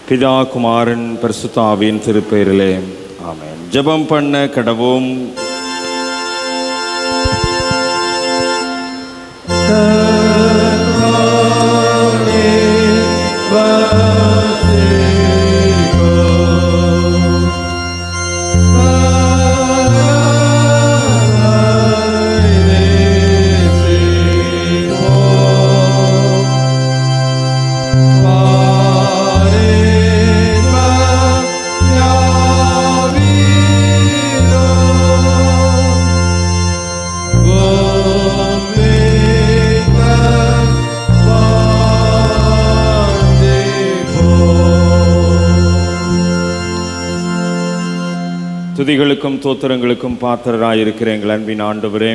பிதா குமாரன் பரிசுத்த ஆவியின் திருப்பெயரிலே ஆமென். ஜெபம் பண்ண கடவோம். துதிகளுக்கும் தோத்திரங்களுக்கும் பாத்திரராயிருக்கிற எங்கள் அன்பின் ஆண்டவரே,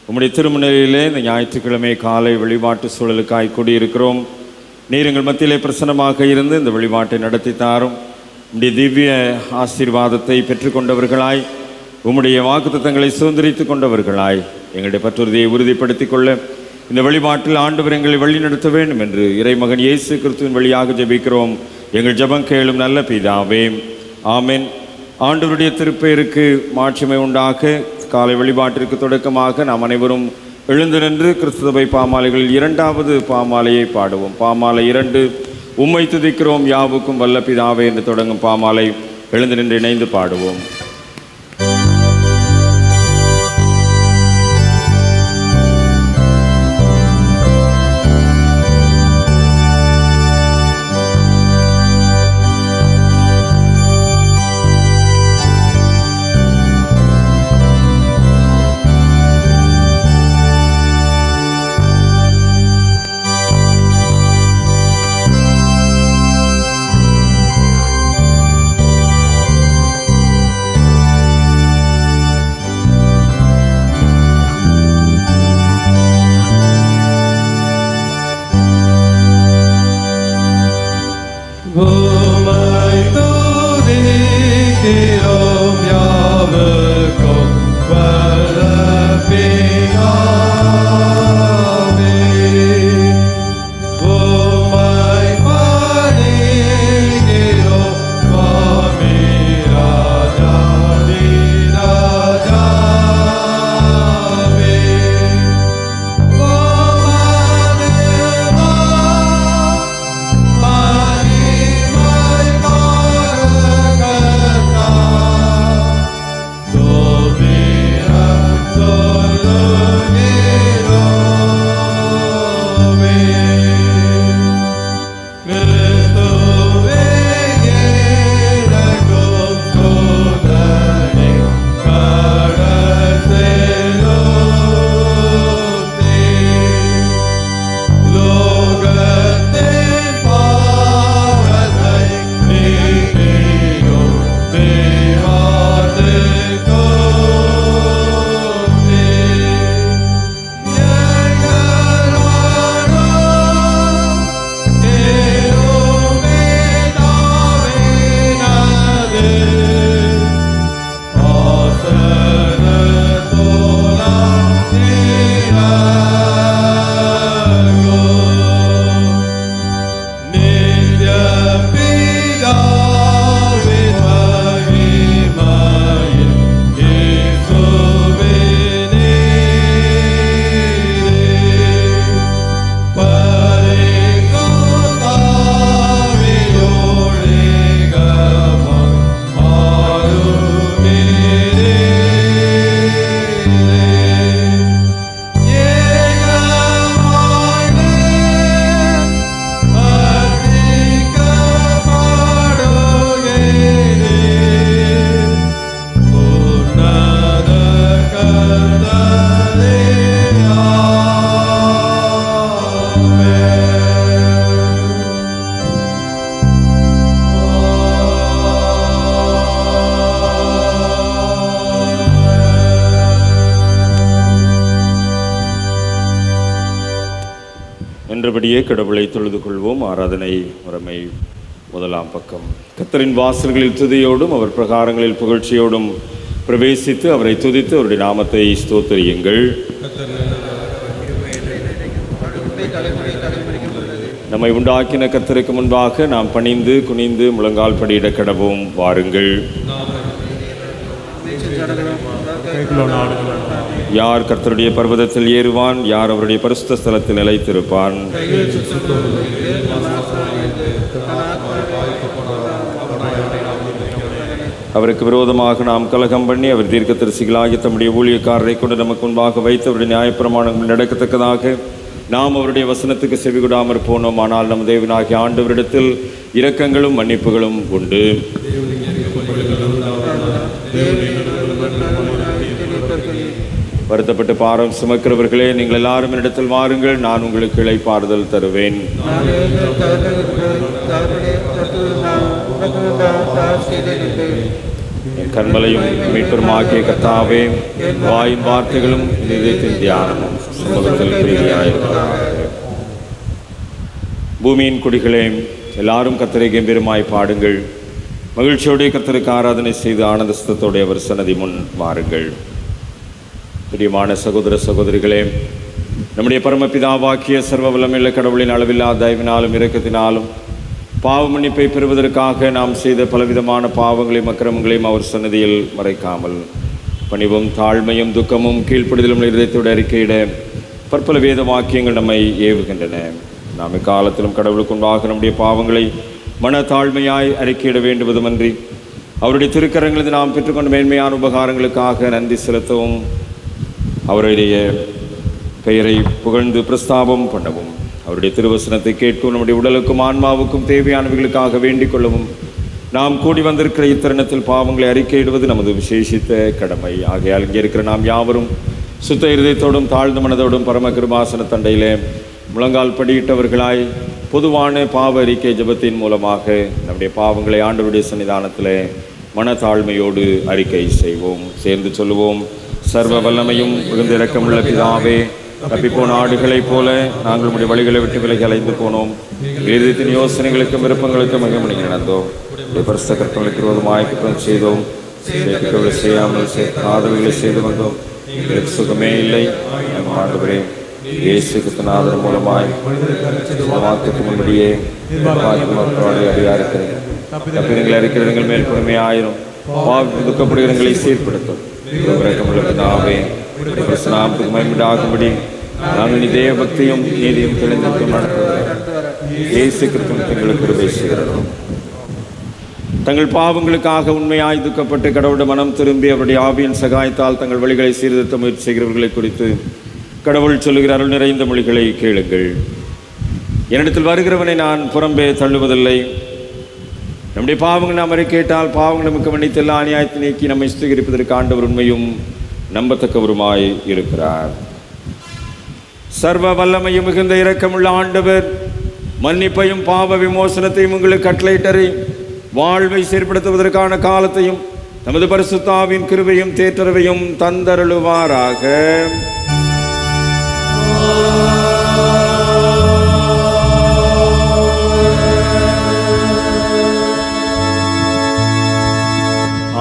உம்முடைய திருமுன்னிலையிலே இந்த ஞாயிற்றுக்கிழமை காலை வழிபாட்டு சூழலுக்காய் கூடியிருக்கிறோம். நீர் எங்கள் மத்தியிலே பிரசன்னமாக இருந்து இந்த வழிபாட்டை நடத்தி தாரும். உம்முடைய திவ்ய ஆசீர்வாதத்தை பெற்றுக்கொண்டவர்களாய், உம்முடைய வாக்குத்தத்தங்களை சுதந்திரித்து கொண்டவர்களாய் எங்களுடைய பற்றுறுதியை உறுதிப்படுத்திக் கொள்ள இந்த வழிபாட்டில் ஆண்டவர் எங்களை வழி நடத்த வேண்டும் என்று இறைமகன் இயேசு கிறிஸ்துவின் வழியாக ஜெபிக்கிறோம். எங்கள் ஜெபம் கேளும் நல்ல பிதாவே, ஆமென். ஆண்டவருடைய திருப்பெயருக்கு மாட்சிமை உண்டாக காலை வழிபாட்டிற்கு தொடக்கமாக நாம் அனைவரும் எழுந்து நின்று கிறிஸ்துவை பாமாலைகளில் 2வது பாமாலையை பாடுவோம். பாமாலை 2, உம்மை துதிக்கிறோம் யாவுக்கும் வல்ல பிதாவே என்று தொடங்கும் பாமாலை எழுந்து நின்று இணைந்து பாடுவோம். என்றபடியே கடவுளை தொழுது கொள்வோம். ஆராதனை முறைமை 1ஆம் பக்கம். கர்த்தரின் வாசல்களில் துதியோடும் அவர் பிரகாரங்களில் புகழ்ச்சியோடும் பிரவேசித்து அவரை துதித்து அவருடைய நாமத்தை ஸ்தோத்திரியுங்கள். நம்மை உண்டாக்கின கர்த்தருக்கு முன்பாக நாம் பணிந்து குனிந்து முழங்கால் படியிட கடவோம். வாருங்கள். யார் கர்த்தருடைய பர்வதத்தில் ஏறுவான்? யார் அவருடைய பரிசுத்த ஸ்தலத்தில் நிலைத்திருப்பான்? அவருக்கு விரோதமாக நாம் கலகம் பண்ணி அவர் தீர்க்கதரிசிகளாகி தம்முடைய ஊழியக்காரரை கொண்டு நமக்கு முன்பாக வைத்து அவருடைய நியாயப்பிரமாணங்கள் நடக்கத்தக்கதாக நாம் அவருடைய வசனத்துக்கு செவிகொடாமற் போனோம். ஆனால் நம் தேவனாகிய ஆண்டவரிடத்தில் இரக்கங்களும் மன்னிப்புகளும் உண்டு. வருத்தப்பட்டு பாரம் சுமக்கிறவர்களே, நீங்கள் எல்லாரும் இடத்தில் வாருங்கள், நான் உங்களுக்கு இளைப்பாறுதல் தருவேன். என் கண்மலையும் மீட்பருமாகிய கர்த்தாவே, வாயின் வார்த்தைகளும் இதயத்தின் தியானமும் சமூகத்தில் பிரீதியாயிருக்கிறார்கள். பூமியின் குடிகளே, எல்லாரும் கர்த்தரை கம்பீரமாய் பாடுங்கள். மகிழ்ச்சியோடு கர்த்தருக்கு ஆராதனை செய்து ஆனந்தத்தோடு அவர் சன்னதி முன் வாருங்கள். பிரியமான சகோதர சகோதரிகளே, நம்முடைய பரமபிதாவாக்கிய சர்வ வல்லமையுள்ள கடவுளின் அளவில்லா தயவினாலும் இரக்கத்தினாலும் பாவ மன்னிப்பை பெறுவதற்காக நாம் செய்த பலவிதமான பாவங்களையும் அக்கிரமங்களையும் அவர் சன்னதியில் மறைக்காமல் பணிவும் தாழ்மையும் துக்கமும் கீழ்ப்படுதலும் இதயத்தோடு அறிக்கையிட பற்பல வேத வாக்கியங்கள் நம்மை ஏவுகின்றன. நாம் இக்காலத்திலும் கடவுளுக்கு உண்டாக நம்முடைய பாவங்களை மன தாழ்மையாய் அறிக்கையிட வேண்டுவதுமன்றி அவருடைய திருக்கரங்களில் நாம் பெற்றுக்கொண்ட மேன்மையான உபகாரங்களுக்காக நன்றி செலுத்தவும் அவருடைய பெயரை புகழ்ந்து பிரஸ்தாபம் பண்ணவும் அவருடைய திருவசனத்தை கேட்கவும் நம்முடைய உடலுக்கும் ஆன்மாவுக்கும் தேவையானவைகளுக்காக வேண்டிக் கொள்ளவும் நாம் கூடி வந்திருக்கிற இத்தருணத்தில் பாவங்களை அறிக்கையிடுவது நமது விசேஷித்த கடமை. ஆகையால் இங்கே இருக்கிற நாம் யாவரும் சுத்த இருதயத்தோடும் தாழ்ந்த மனதோடும் பரம கிருபாசன தண்டையிலே முழங்கால் படியிட்டவர்களாய் பொதுவான பாவ அறிக்கை ஜெபத்தின் மூலமாக நம்முடைய பாவங்களை ஆண்டவருடைய சன்னிதானத்தில் மனத்தாழ்மையோடு அறிக்கை செய்வோம். சேர்ந்து சொல்லுவோம். சர்வ வல்லமையும் மிகுந்த இரக்கமுள்ள பிதாவே, தப்பிப்போன ஆடுகளைப் போல நாங்கள் நம்முடைய வழிகளை விட்டு விலகி அலைந்து போனோம். வேதத்தின் யோசனைகளுக்கும் விருப்பங்களுக்கும் மிகமணி நடந்தோம். பரிசுத்த கற்பனைகளுக்கு விரோதமாய் குற்றம் செய்தோம். செய்யாமல் ஆதரவுகளை செய்து வந்தோம். எங்களுக்கு சுகமே இல்லை. ஆண்டவரே, இயேசு கிறிஸ்துவின் மூலமாய் வாக்குக்கு முன்படியே அறியாருக்கிறேன். தப்பினங்களை அறிக்கிறவர்கள் மேல் பொறுமையாயிரும். துக்கப்படுகிறவர்களை சீர்படுத்தும். பிதாவே, நாமத்துக்கு மகிமையாகும்படி நாங்கள் தேவ பக்தியும் நீதியும் தெளிந்தும் நடத்துகிறோம். இயேசு கிறிஸ்து எங்களுக்கு கிருபை செய்கிறோம். தங்கள் பாவங்களுக்காக உண்மையாய் துக்கப்பட்டு கடவுளுடைய மனம் திரும்பி அவருடைய ஆவியின் சகாயத்தால் தங்கள் வழிகளை சீர்திருத்த முயற்சி செய்கிறவர்களை குறித்து கடவுள் சொல்லுகிற அருள் நிறைந்த மொழிகளை கேளுங்கள். என்னிடத்தில் வருகிறவனை நான் புறம்பே தள்ளுவதில்லை. நம்முடைய பாவங்கள் நாம் அறிக்கையிட்டால் பாவங்களை மிக்க மன்னித்தெல்லா அநியாயத்தை நீக்கி நம்மை சுத்திகரிப்பதற்கு ஆண்டவர் உண்மையும் நம்பத்தக்கவருமாய் இருக்கிறார். சர்வ வல்லமையும் மிகுந்த இரக்கமுள்ள ஆண்டவர் மன்னிப்பையும் பாவ விமோசனத்தையும் உங்களுக்கு கட்டளையிட்டறி வாழ்வை செயற்படுத்துவதற்கான காலத்தையும் நமது பரிசுத்த ஆவியின் கிருபையும் தேற்றரவையும் தந்தருளுவாராக.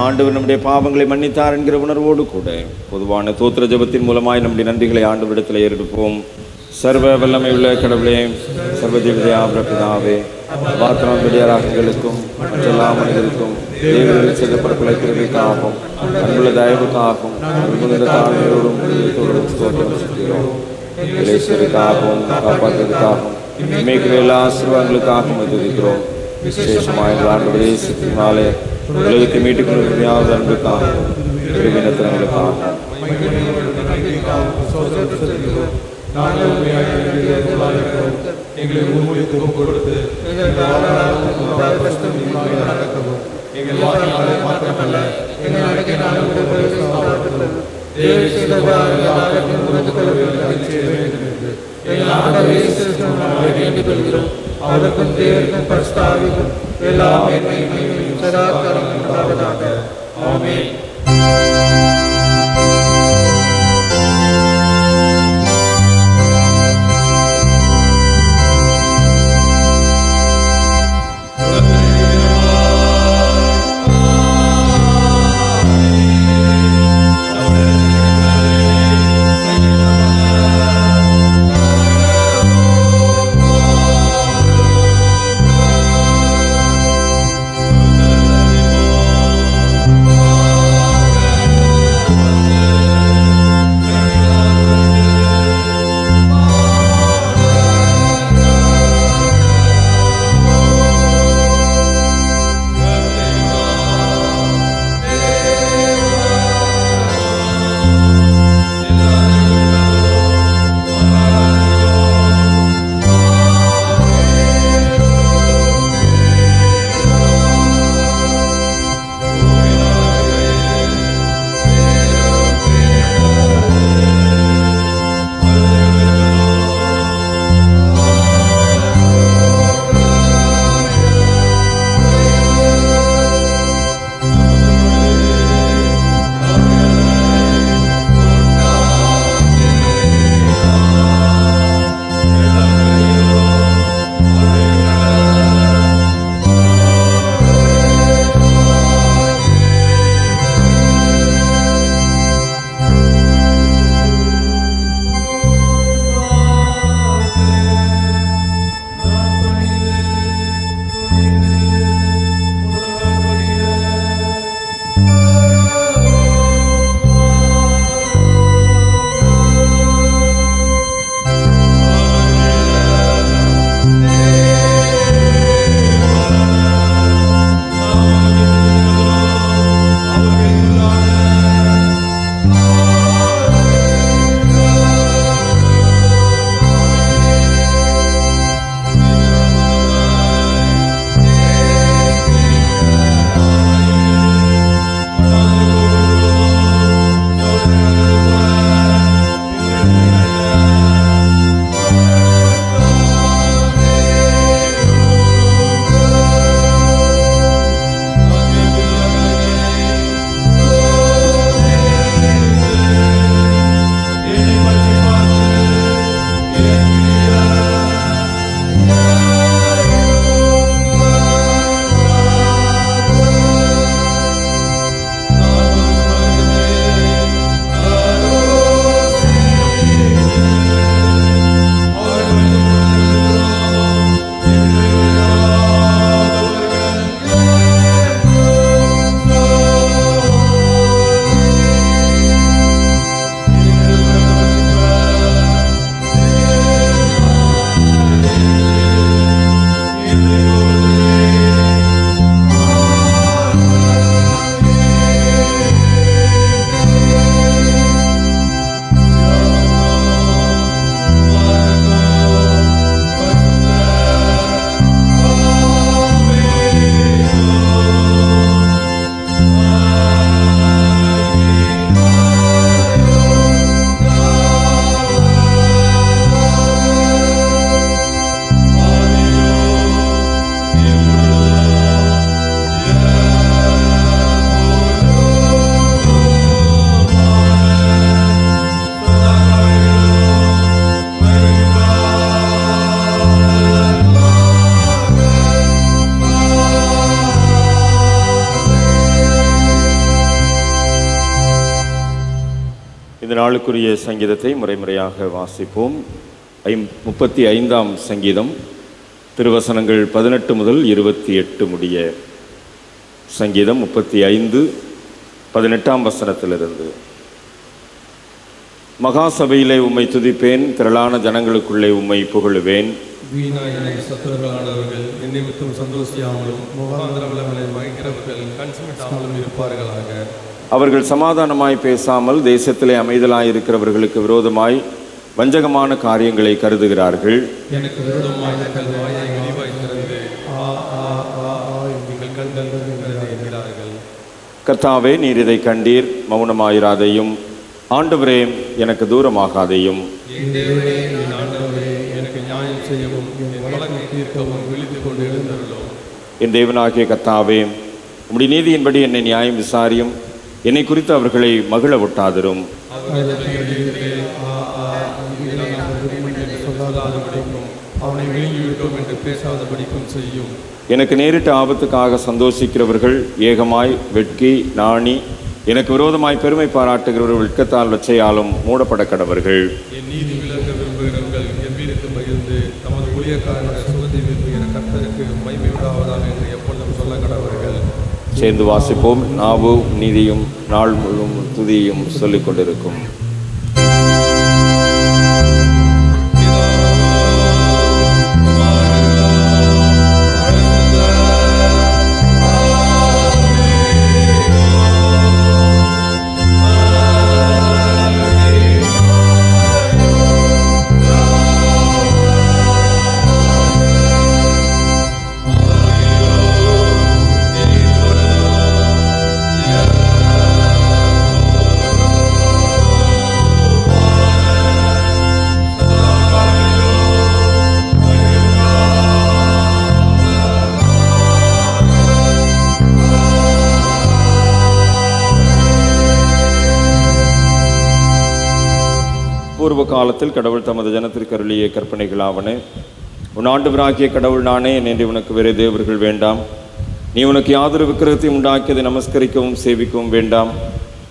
ஆண்டவர் நம்முடைய பாவங்களை மன்னித்தார் என்கிற உணர்வோடு கூட பொதுவான தோத்திர ஜபத்தின் மூலமாய் நம்முடைய நன்றிகளை ஆண்டவரிடத்தில் ஏறெடுப்போம். சர்வ வல்லமை உள்ள கடவுளே, சர்வதேவதையாகிற பிதாவே, பாத்திரங்களுக்கும் மற்றெல்லா மனிதருக்கும் தேவர்கள் செய்த பரப்பிழைக்கிறதுக்காகவும் அன்புள்ள தயவுக்காகவும் தாழ்மையோடும் சுத்திகிறோம். காப்பாற்றுவதற்காகவும் இமைக்கிற எல்லா ஆசீர்வாதங்களுக்காகவும் எதிர்க்கிறோம். விசேஷமாக ஆண்டவரே சித்தினாலே உலகத்தை மீட்டுக் கொள்வதையாவது அன்புக்காகவும் விரும்பினத்தினங்களுக்காகவும் அவருக்கும் தேவருக்கும் பரிசுத்தாவிக்கும் எல்லா மேன்மையும் சதா காலம் உண்டாவதாக. ஆமென். நாளுக்குரிய சங்கீதத்தை முறைமுறையாக வாசிப்போம். 35ஆம் சங்கீதம், திருவசனங்கள் 18 முதல் 28 முடிய. சங்கீதம் 35 18ஆம் வசனத்திலிருந்து. மகா சபையிலே உம்மை துதிப்பேன், திரளான ஜனங்களுக்குள்ளே உம்மை புகழுவேன். வீணாய் என்னை சத்துருக்களானவர்கள் என்னை விட்டும் சந்தோஷியாமலும் முகாந்திரங்களை மகிழ்கிறவர்கள் கண் சிமிட்டாமலும் இருப்பார்களாக. அவர்கள் சமாதானமாய் பேசாமல் தேசத்திலே அமைதலாயிருக்கிறவர்களுக்கு விரோதமாய் வஞ்சகமான காரியங்களை கருதுகிறார்கள். எனக்கு விரோதமாய் தங்கள் வாயை வெளிவாய் திறந்து ஆ ஆ ஆ ஆ எங்கள் கண்கள் என்கிறார்கள். கர்த்தாவே, நீர் இதை கண்டீர், மௌனமாயிராதையும். ஆண்டவரே, எனக்கு தூரமாகாதையும். என் தேவனே, என் ஆண்டவரே, எனக்கு நியாயம் செய்யவும் என் வழக்கை தீர்க்கவும் விழித்துக் கொண்டு எழுந்தருளும். என் தேவனாகிய கர்த்தாவே, உம்முடைய நீதியின்படி என்னை நியாயம் விசாரியும், என்னை குறித்து அவர்களை மகிழ ஒட்டாதிரும். அவனை விழுங்கிவிட்டோம் என்று பேசாதபடிக்கும் செய்யும். எனக்கு நேரிட்ட ஆபத்துக்காக சந்தோஷிக்கிறவர்கள் ஏகமாய் வெட்கி நாணி எனக்கு விரோதமாய் பெருமை பாராட்டுகிறவர்கள் வெட்கத்தால் லட்சையாலும் மூடப்பட கடவர்கள். என் நீதி விளங்க விரும்புகிறவர்கள் எவ்வீருக்கு மகிழ்ந்து தமது ஊழியக்காரனுடைய சுகத்தை விரும்புகிற கர்த்தருக்கு மகிமை உண்டாவதாக என்று எப்பொழுதும் சொல்ல கடவர்கள். சேர்ந்து வாசிப்போம். நாவும் நீதியும் நாள் முழுவதும் துதியும் சொல்லிக் கொண்டிருக்கும். பூர்வ காலத்தில் கடவுள் தமது ஜனத்திற்கு அருளிய கற்பனைகளாவன. உன் ஆண்டவராகிய கடவுள் நானே, என்று உனக்கு வேறு தேவர்கள் வேண்டாம். நீ உனக்கு யாதொரு விக்கிரகத்தையும் உண்டாக்கியதை நமஸ்கரிக்கவும் சேவிக்கவும் வேண்டாம்.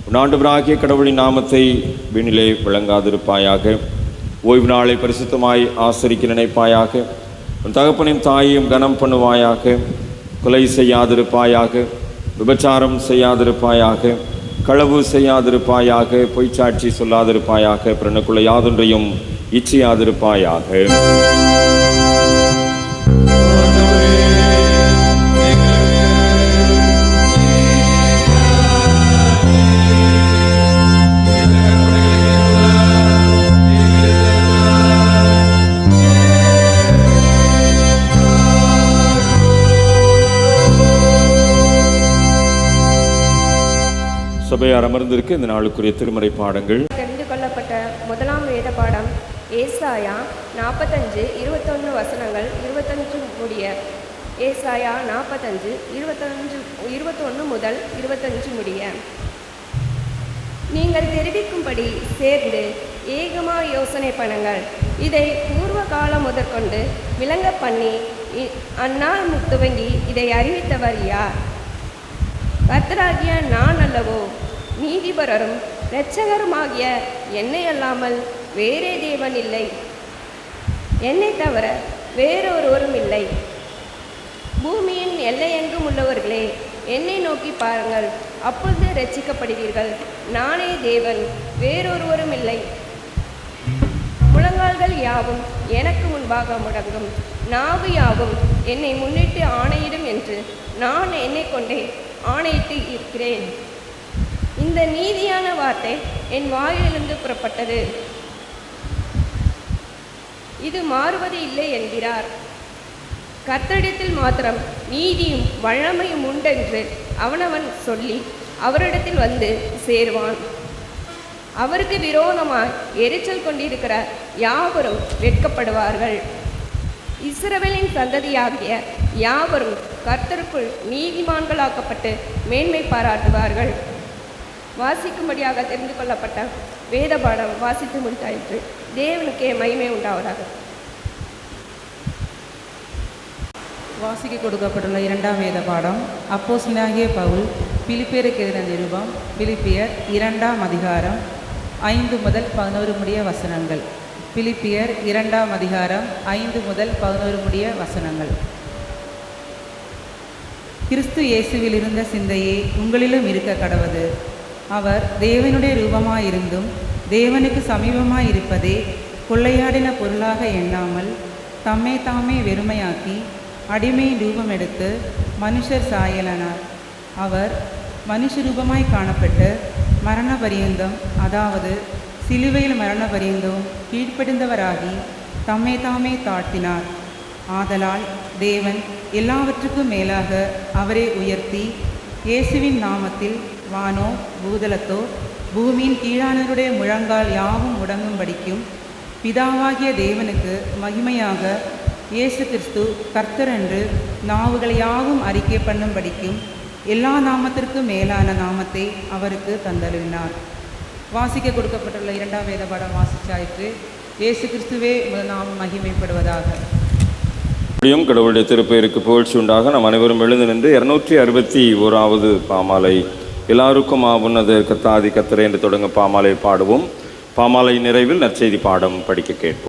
உன் ஆண்டவராகிய கடவுளின் நாமத்தை வீணிலே விளங்காதிருப்பாயாக. ஓய்வு நாளை பரிசுத்தமாய் ஆசரிக்க நினைப்பாயாக. உன் தகப்பனையும் தாயையும் கனம் பண்ணுவாயாக. கொலை செய்யாதிருப்பாயாக. விபச்சாரம் செய்யாதிருப்பாயாக. களவு செய்யாதிருப்பாயாக. பொய்ச்சாட்சி சொல்லாதிருப்பாயாக. பிறனுக்குள்ள யாதொன்றையும் இச்சையாதிருப்பாயாக. சபையார் அமர்ந்திருக்கு இந்த நாளுக்குரிய திருமறை பாடங்கள். தெரிந்து கொள்ளப்பட்ட முதலாம் வேத பாடம் ஏசாயா 45 21 வசனங்கள் 25 முடிய. ஏசாயா 45 21 முதல் 25 முடிய. நீங்கள் தெரிவிக்கும்படி சேர்ந்து ஏகமா யோசனை பண்ணுங்கள். இதை பூர்வ காலம் முதற்கொண்டு விளங்க பண்ணி அந்நாள் துவங்கி இதை அறிவித்தவர் யார்? கர்த்தராகிய நான் அல்லவோ? நீதிபரரும் இரட்சகருமாகிய என்னை அல்லாமல் வேறே தேவன் இல்லை. என்னை தவிர வேறொருவரும் இல்லை. பூமியின் எல்லையெங்கும் உள்ளவர்களே, என்னை நோக்கி பாருங்கள், அப்பொழுது இரட்சிக்கப்படுவீர்கள். நானே தேவன், வேறொருவரும் இல்லை. முழங்கால்கள் யாவும் எனக்கு முன்பாக முடங்கும், நாவு யாவும் என்னை முன்னிட்டு ஆணையிடும் என்று நான் என்னை கொண்டே ஆணையிட்டு இருக்கிறேன். இந்த நீதியான வார்த்தை என் வாயிலிருந்து புறப்பட்டது, இது மாறுவது இல்லை என்கிறார். கர்த்தரிடத்தில் மாத்திரம் நீதியும் வல்லமையும் உண்டென்று அவனவன் சொல்லி அவரிடத்தில் வந்து சேருவான். அவருக்கு விரோதமாய் எரிச்சல் கொண்டிருக்கிற யாவரும் வெட்கப்படுவார்கள். இஸ்ரவேலின் சந்ததியாகிய யாவரும் கர்த்தருக்குள் நீதிமான்களாக்கப்பட்டு மேன்மை பாராட்டுவார்கள். வாசிக்கும்படியாக தெரிந்து கொள்ளப்பட்ட வேத பாடம் வாசித்து முடித்தாயிற்று. தேவனுக்கே மகிமை உண்டாவதாக. வாசிக்க கொடுக்கப்பட்டுள்ள இரண்டாம் வேத பாடம் அப்போஸ்தலனாகிய பவுல் பிலிப்பியருக்கு எழுதின நிருபம். பிலிப்பியர் 2ஆம் அதிகாரம் 5 முதல் 11 முடிய வசனங்கள். பிலிப்பியர் 2ஆம் அதிகாரம் 5 முதல் 11 முடிய வசனங்கள். கிறிஸ்து இயேசுவில் இருந்த சிந்தையே உங்களிலும் இருக்க கடவது. அவர் தேவனுடைய ரூபமாயிருந்தும் தேவனுக்கு சமீபமாயிருப்பதே கொள்ளையாடின பொருளாக எண்ணாமல் தம்மை தாமே வெறுமையாக்கி அடிமையின் ரூபம் எடுத்து மனுஷர் சாயலானார். அவர் மனுஷ ரூபமாய் காணப்பட்டு மரண பரியந்தம், அதாவது சிலுவையில் மரண பரியந்தம் கீழ்ப்படிந்தவராகி தம்மை தாமே தாழ்த்தினார். ஆதலால் தேவன் எல்லாவற்றுக்கும் மேலாக அவரை உயர்த்தி இயேசுவின் நாமத்தில் வானோ பூதலத்தோ பூமியின் கீழானவருடைய முழங்கால் யாவும் முடங்கும்படிக்கும் பிதாவாகிய தேவனுக்கு மகிமையாக இயேசு கிறிஸ்து கர்த்தர் என்று நாவுகள் யாவும் அறிக்கை பண்ணும்படிக்கும் எல்லா நாமத்திற்கும் மேலான நாமத்தை அவருக்கு தந்தருளினார். வாசிக்க கொடுக்கப்பட்டுள்ள 2ஆம் வேத பாடம் வாசிச்சாயிற்று. இயேசு கிறிஸ்துவே நாம் மகிமைப்படுவதாக. கடவுளுடைய திருப்பெயருக்கு புகழ்ச்சி உண்டாக நாம் அனைவரும் எழுந்து நின்று 261வது பாமாலை எல்லாருக்கும் உன்னத கத்தாதி கத்தரை என்று தொடங்க பாமாலை பாடுவோம். பாமாலை நிறைவில் நற்செய்தி பாடம் படிக்க கேட்போம்.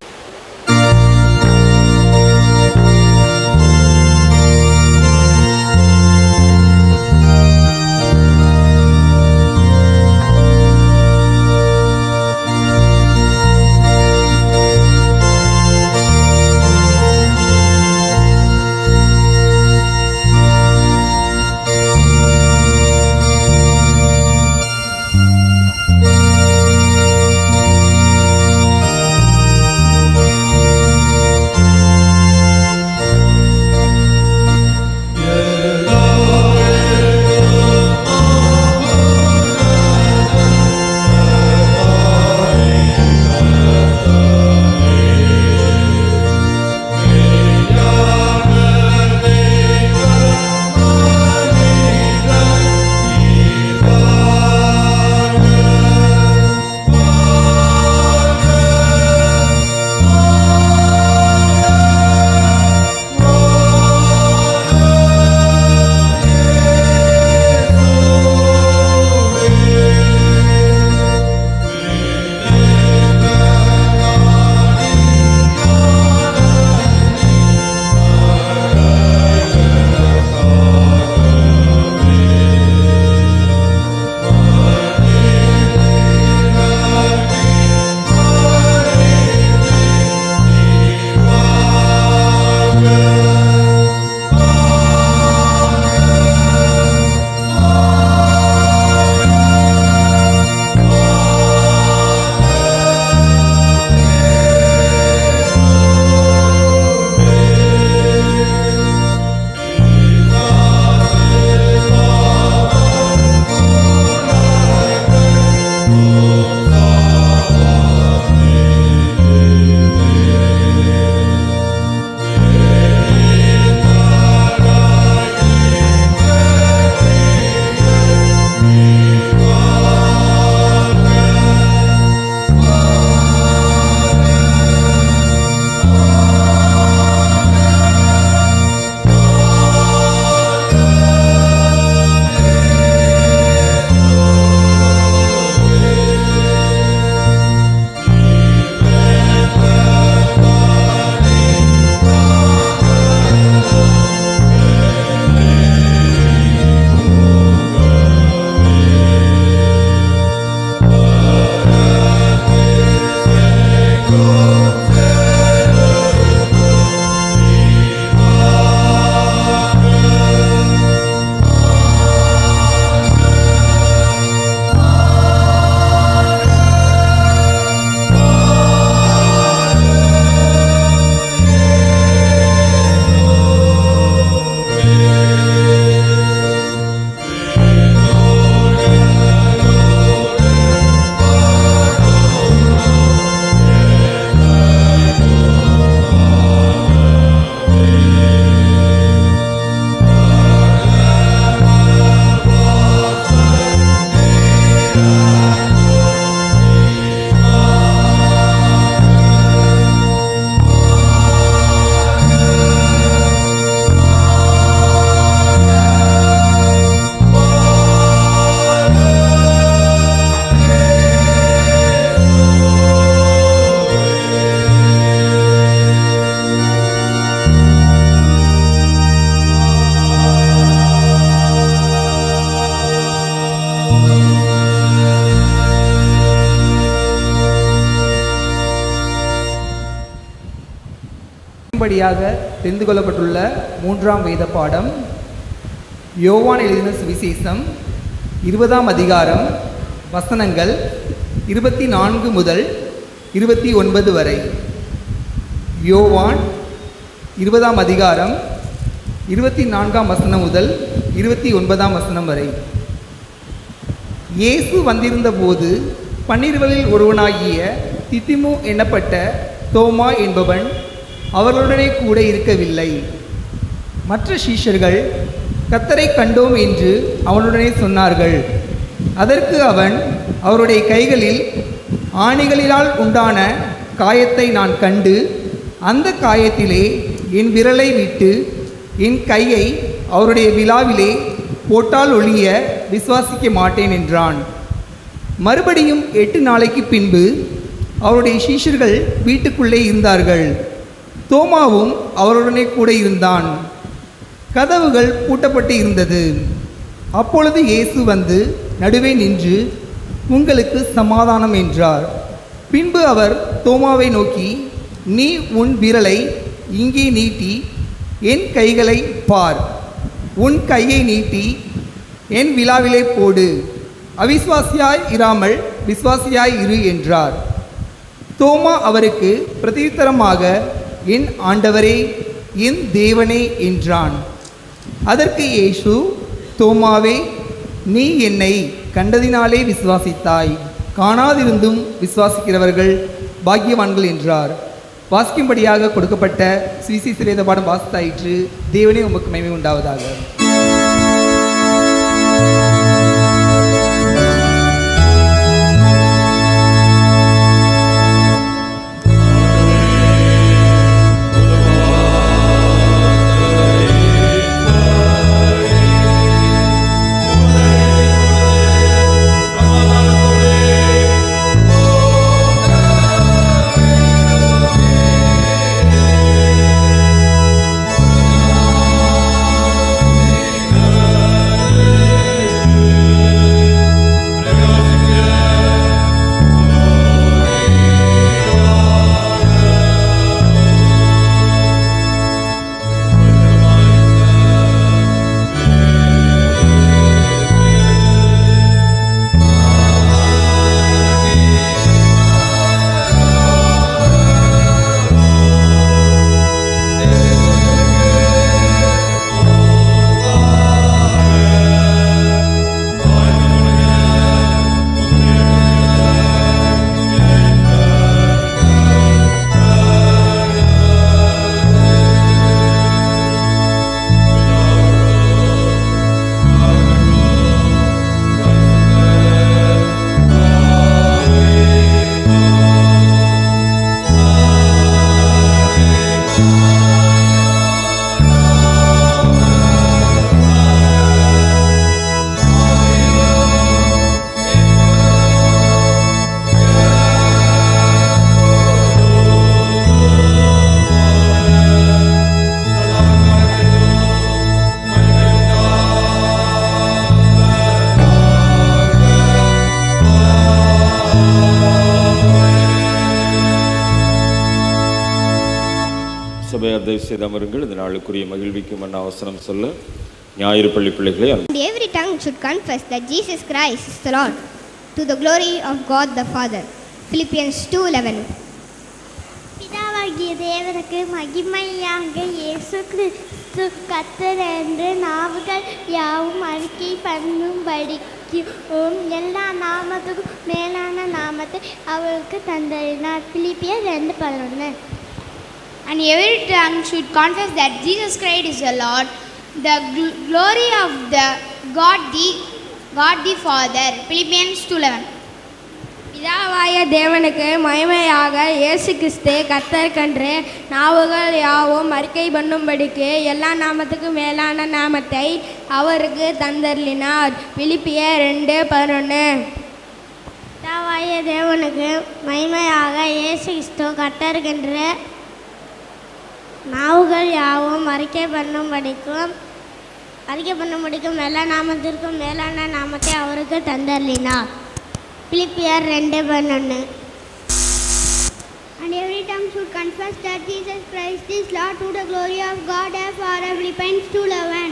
படியாக தெரிந்து கொள்ளப்பட்டுள்ள 3ஆம் வேத பாடம் யோவான் எழுதின சுவிசேஷம் 20ஆம் அதிகாரம் வசனங்கள் 24 முதல் 29 வரை. யோவான் 20ஆம் அதிகாரம் 24ஆம் வசனம் முதல் 29ஆம் வசனம் வரை. இயேசு வந்திருந்த போது 12 ஒருவனாகிய திதிமு என்னப்பட்ட தோமா என்பவன் அவர்களுடனே கூட இருக்கவில்லை. மற்ற சீஷர்கள் கர்த்தரை கண்டோம் என்று அவனுடனே சொன்னார்கள். அதற்கு அவன், அவருடைய கைகளில் ஆணிகளினால் உண்டான காயத்தை நான் கண்டு அந்த காயத்திலே என் விரலை விட்டு என் கையை அவருடைய விலாவிலே போட்டால் ஒழிய விசுவாசிக்க மாட்டேன் என்றான். மறுபடியும் 8 நாளைக்கு பின்பு அவருடைய சீஷர்கள் வீட்டுக்குள்ளே இருந்தார்கள். தோமாவும் அவருடனே கூட இருந்தான். கதவுகள் பூட்டப்பட்டு இருந்தது. அப்பொழுது இயேசு வந்து நடுவே நின்று, உங்களுக்கு சமாதானம் என்றார். பின்பு அவர் தோமாவை நோக்கி, நீ உன் விரலை இங்கே நீட்டி என் கைகளை பார், உன் கையை நீட்டி என் விலாவிலே போடு, அவிசுவாசியாய் இராமல் விசுவாசியாய் இரு என்றார். தோமா அவருக்கு பிரதியுத்தரமாக, என் ஆண்டவரே, என் தேவனே என்றான். அதற்கு இயேசு, தோமாவே, நீ என்னை கண்டதினாலே விசுவாசித்தாய், காணாதிருந்தும் விசுவாசிக்கிறவர்கள் பாக்கியவான்கள் என்றார். வாசிக்கும்படியாக கொடுக்கப்பட்ட சுவிசேஷ வேத பாடம் வாசித்தாயிற்று. தேவனே உமக்கு மகிமை உண்டாவதாக. சபையார் தயவு செய்து அமருங்கள். இந்த நாளுக்குரிய மகிழ்விக்கு மன்ன அவசரம் சொல்ல ஞாயிறு பள்ளி பிள்ளைகளை And every tongue should confess that Jesus Christ is the Lord, to the glory of God the Father. Philippians 2:11. பிதாவாகிய தேவனுக்கு மகிமையாக இயேசு கிறிஸ்து கர்த்தர் என்று நாவுகள் யாவும் அறிக்கை பண்ணும்படிக்கும் எல்லா நாமத்துக்கும் மேலான நாமத்தை அவருக்கு தந்தறினார். பிலிப்பியர் 2:11. And every tongue should confess that Jesus Christ is the Lord, the glory of the God the Father. Philippians 2:11. பிதாவாய தேவனுக்கு மகிமையாக இயேசு கிறிஸ்து கர்த்தருக்கென்று நாவுகள் யாவும் அறிக்கை பண்ணும்படிக்கு எல்லா நாமத்துக்கும் மேலான நாமத்தை அவருக்கு தந்தருளினார். பிலிப்பியர் 2:11. பிதாவாகிய தேவனுக்கு மகிமையாக இயேசு கிறிஸ்து கர்த்தருக்கென்று நாவுகள் யாவும் அறிக்கை பண்ணும்படிக்கும் எல்லா நாமத்திற்கும் மேலான நாமத்தை அவருக்கு தந்தருளினார். பிலிப்பியர் 2:11. And every tongue should confess that Jesus Christ is Lord to the glory of God the Father. Philippians 2:11.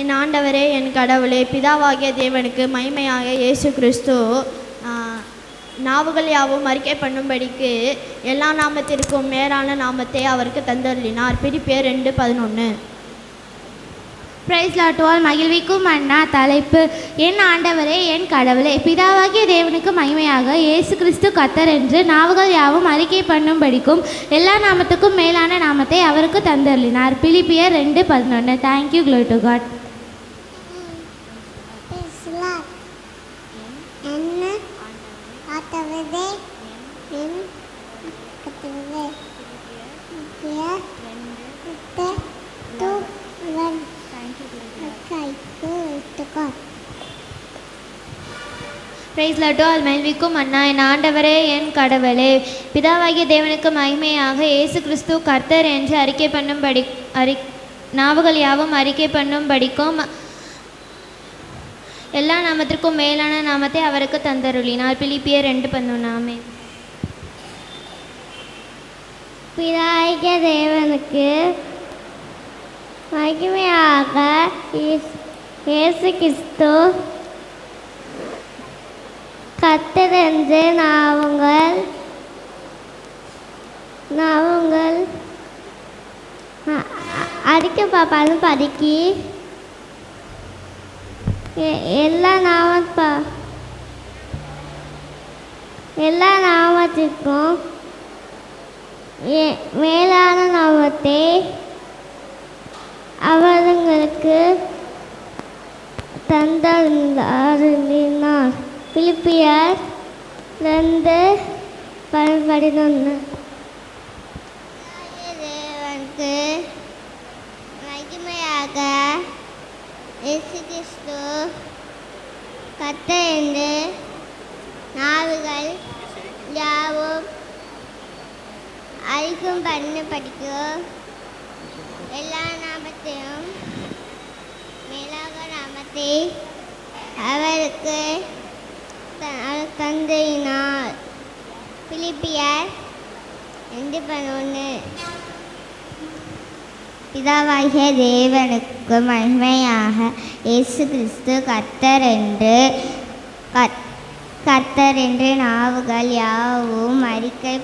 என் ஆண்டவரே என் கடவுளே பிதாவாகிய தேவனுக்கு மகிமையாக இயேசு கிறிஸ்து நாவுகள் யாவும் அறிக்கை பண்ணும்படிக்கு எல்லா நாமத்திற்கும் மேலான நாமத்தை அவருக்கு தந்தருளினார். பிலிப்பியர் 2:11. Praise lord all. மகிழ்விக்கும் அண்ணா தலைப்பு என் ஆண்டவரே என் கடவுளே பிதாவாகிய தேவனுக்கு மகிமையாக இயேசு கிறிஸ்து கர்த்தர் என்று நாவுகள் யாவும் அறிக்கை பண்ணும்படிக்கும் எல்லா நாமத்துக்கும் மேலான நாமத்தை அவருக்கு தந்தருளினார். பிலிப்பியர் 2:11. Thank you. Glory to God. Praise lord all. மகிழ்விக்கும் அண்ணா என் ஆண்டவரே என் கடவுளே பிதாவாகிய தேவனுக்கு மகிமையாக இயேசு கிறிஸ்து கர்த்தர் என்று அறிக்கை பண்ணும்படி நாவுகள் யாவும் அறிக்கை பண்ணும்படிக்கும் எல்லா நாமத்திற்கும் மேலான நாமத்தை அவருக்கு தந்தருளினார். பிலிப்பியர் 2:11. பிதாவாகிய தேவனுக்கு மகிமையாக இயேசு கிறிஸ்து கர்த்தர் என்று நாவுங்கள் அடிக்க பாப்பாலும் படிக்கி எல்லா நாமத்திற்கும் மேலான நாமத்தை அவர்களுக்கு தந்தருளினார். பிலிப்பியர் 2:11. தேவனுக்கு மகிமையாக இயேசு கிறிஸ்து கர்த்தர் என்று நாவுகள் யாவும் அறிக்கும் படிக்கும் எல்லா நாமத்தையும் மேலாக நாமத்தை அவருக்கு தந்தினார். பிலிப்பியர் 2:11. பிதாவாகிய தேவனுக்கு மகிமையாக இயேசு கிறிஸ்து கர்த்தர் என்று நாவுகள் யாவும் அறிக்கை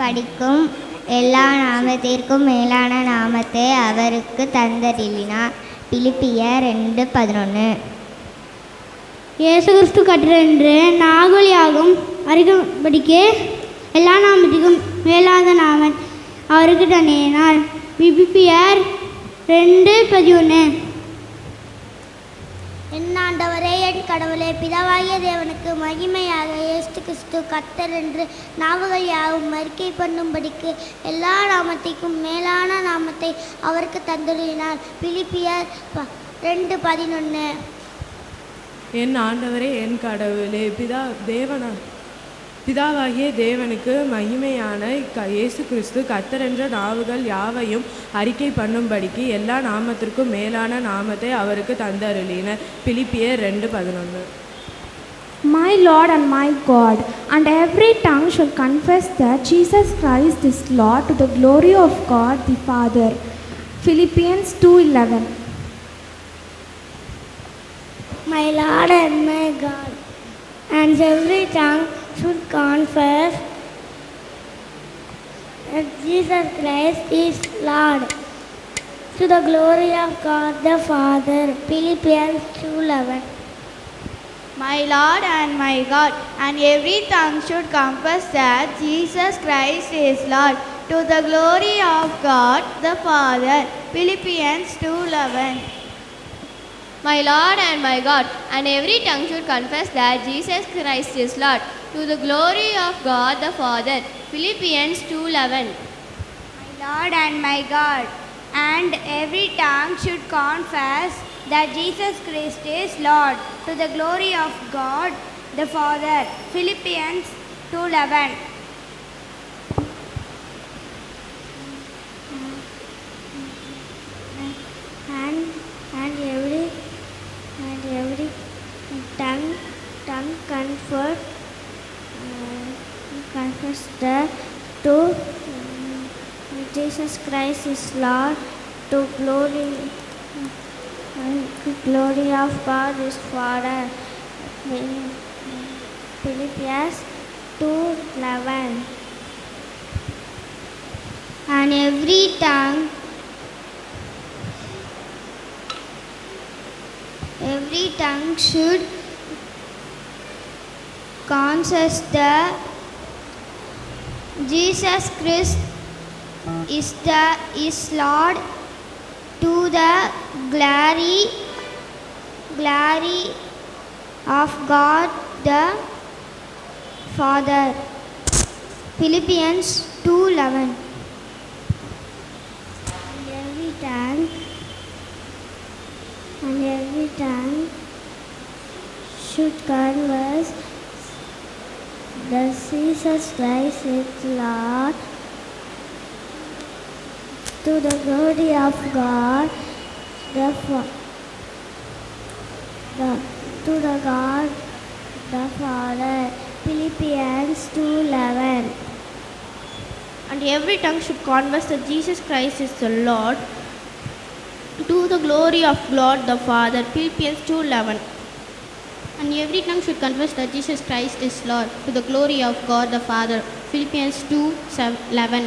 படிக்கும் எல்லா நாமத்திற்கும் மேலான நாமத்தை அவருக்கு தந்தருளினார். பிலிப்பியர் 2:11. இயேசு கிறிஸ்து கர்த்தர் என்று நாவுகள் யாவும் அறிக்கைப்படிக்க எல்லா நாமத்திற்கும் மேலான நாமம் அவருக்கு தந்தருளினார். பிலிப்பியர் 2:11. என் ஆண்டவரே என் கடவுளே பிதாவாகிய தேவனுக்கு மகிமையாக இயேசு கிறிஸ்து கர்த்தர் என்று நாவுகள் யாவும் அறிக்கை பண்ணும்படிக்கு எல்லா நாமத்திற்கும் மேலான நாமத்தை அவருக்கு தந்தருளினார். பிலிப்பியர் 2:11. என் ஆண்டவரே என் கடவுளே பிதாவாகிய தேவனுக்கு மகிமையான இயேசு கிறிஸ்து கர்த்தர் என்ற நாவுகள் யாவையும் அறிக்கை பண்ணும்படிக்கு எல்லா நாமத்திற்கும் மேலான நாமத்தை அவருக்கு தந்தருளினர். பிலிப்பியர் 2:11. My Lord and my God, and every tongue shall confess that Jesus Christ is Lord to the glory of God the Father. Philippians 2:11. My Lord and my God, and every tongue should confess that Jesus Christ is Lord to the glory of God the Father. Philippians 2:11. My Lord and my God, and every tongue should confess that Jesus Christ is Lord to the glory of God the Father. Philippians 2:11. My Lord and my God, and every tongue should confess that Jesus Christ is Lord to the glory of God the Father. Philippians 2:11. My Lord and my God, and every tongue should confess that Jesus Christ is Lord to the glory of God the Father. Philippians 2:11. And every tongue confess confess that to Jesus Christ is Lord, to glory of God is Father. Philippians 2:11. And every tongue should confess that Jesus Christ is Lord, to the glory of God the Father. Philippians 2:11. And every tongue should confess that Jesus Christ is Lord, to the glory of God the Father. Philippians 2:11. And every tongue should confess that Jesus Christ is the Lord, to the glory of God the Father. Philippians 2:11. And every tongue should confess that Jesus Christ is Lord, to the glory of God the Father. Philippians 2:11.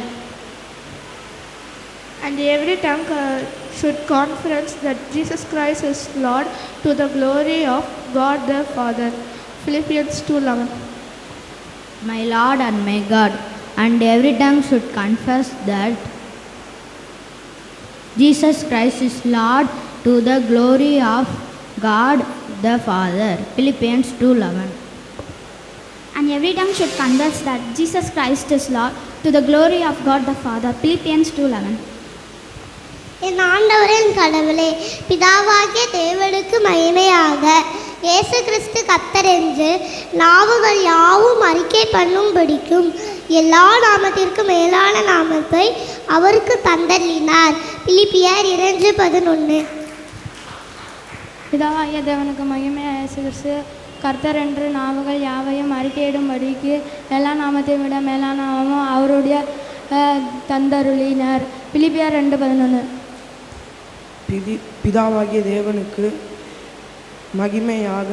And every tongue should confess that Jesus Christ is Lord, to the glory of God the Father. Philippians 2:11. My Lord and my God, and every tongue should confess that Jesus Christ is Lord, to the glory of God the Father. Philippians 2:11. And every tongue should confess that Jesus Christ is Lord, to the glory of God the Father. Philippians 2:11. என் ஆண்டவரின் கடவுளே, பிதாவாகிய தேவனுக்கு மகிமையாக இயேசு கிறிஸ்து கர்த்தர் என்று நாவுகள் யாவும் அறிக்கை பண்ணும்படிக்கும் எல்லா நாமத்திற்கும் மேலான நாமத்தை அவருக்கு தந்தள்ளினார். பிலிப்பியர் 2:11. பிதாவாகிய தேவனுக்கு மகிமையாக இயேசு கிறிஸ்து கர்த்தர் என்று நாவுகள் யாவையும் அறிக்கையிடும்படிக்கு எல்லா நாமத்தையும் விட மேலான நாமமும் அவருடைய தந்தருளினார். பிலிப்பியர் 2:11. பிதாவாகிய தேவனுக்கு மகிமையாக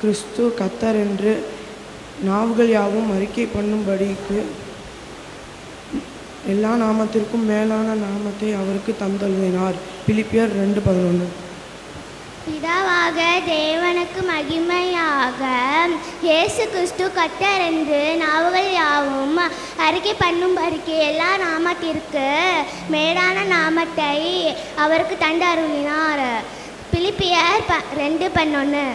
கிறிஸ்து கர்த்தர் என்று நாவுகள் யாவும் அறிக்கை பண்ணும்படிக்கு எல்லா நாமத்திற்கும் மேலான நாமத்தை அவருக்கு தந்தருளினார். பிலிப்பியர் 2:11. பிதாவாக தேவனுக்கு மகிமையாக இயேசு கிறிஸ்து கர்த்தர் என்று நாவுகள் யாவும் அறிக்கை பண்ணும்படிக்கு எல்லா நாமத்திற்கு மேலான நாமத்தை அவருக்கு தந்து அருளினார். பிலிப்பியர் 2:11.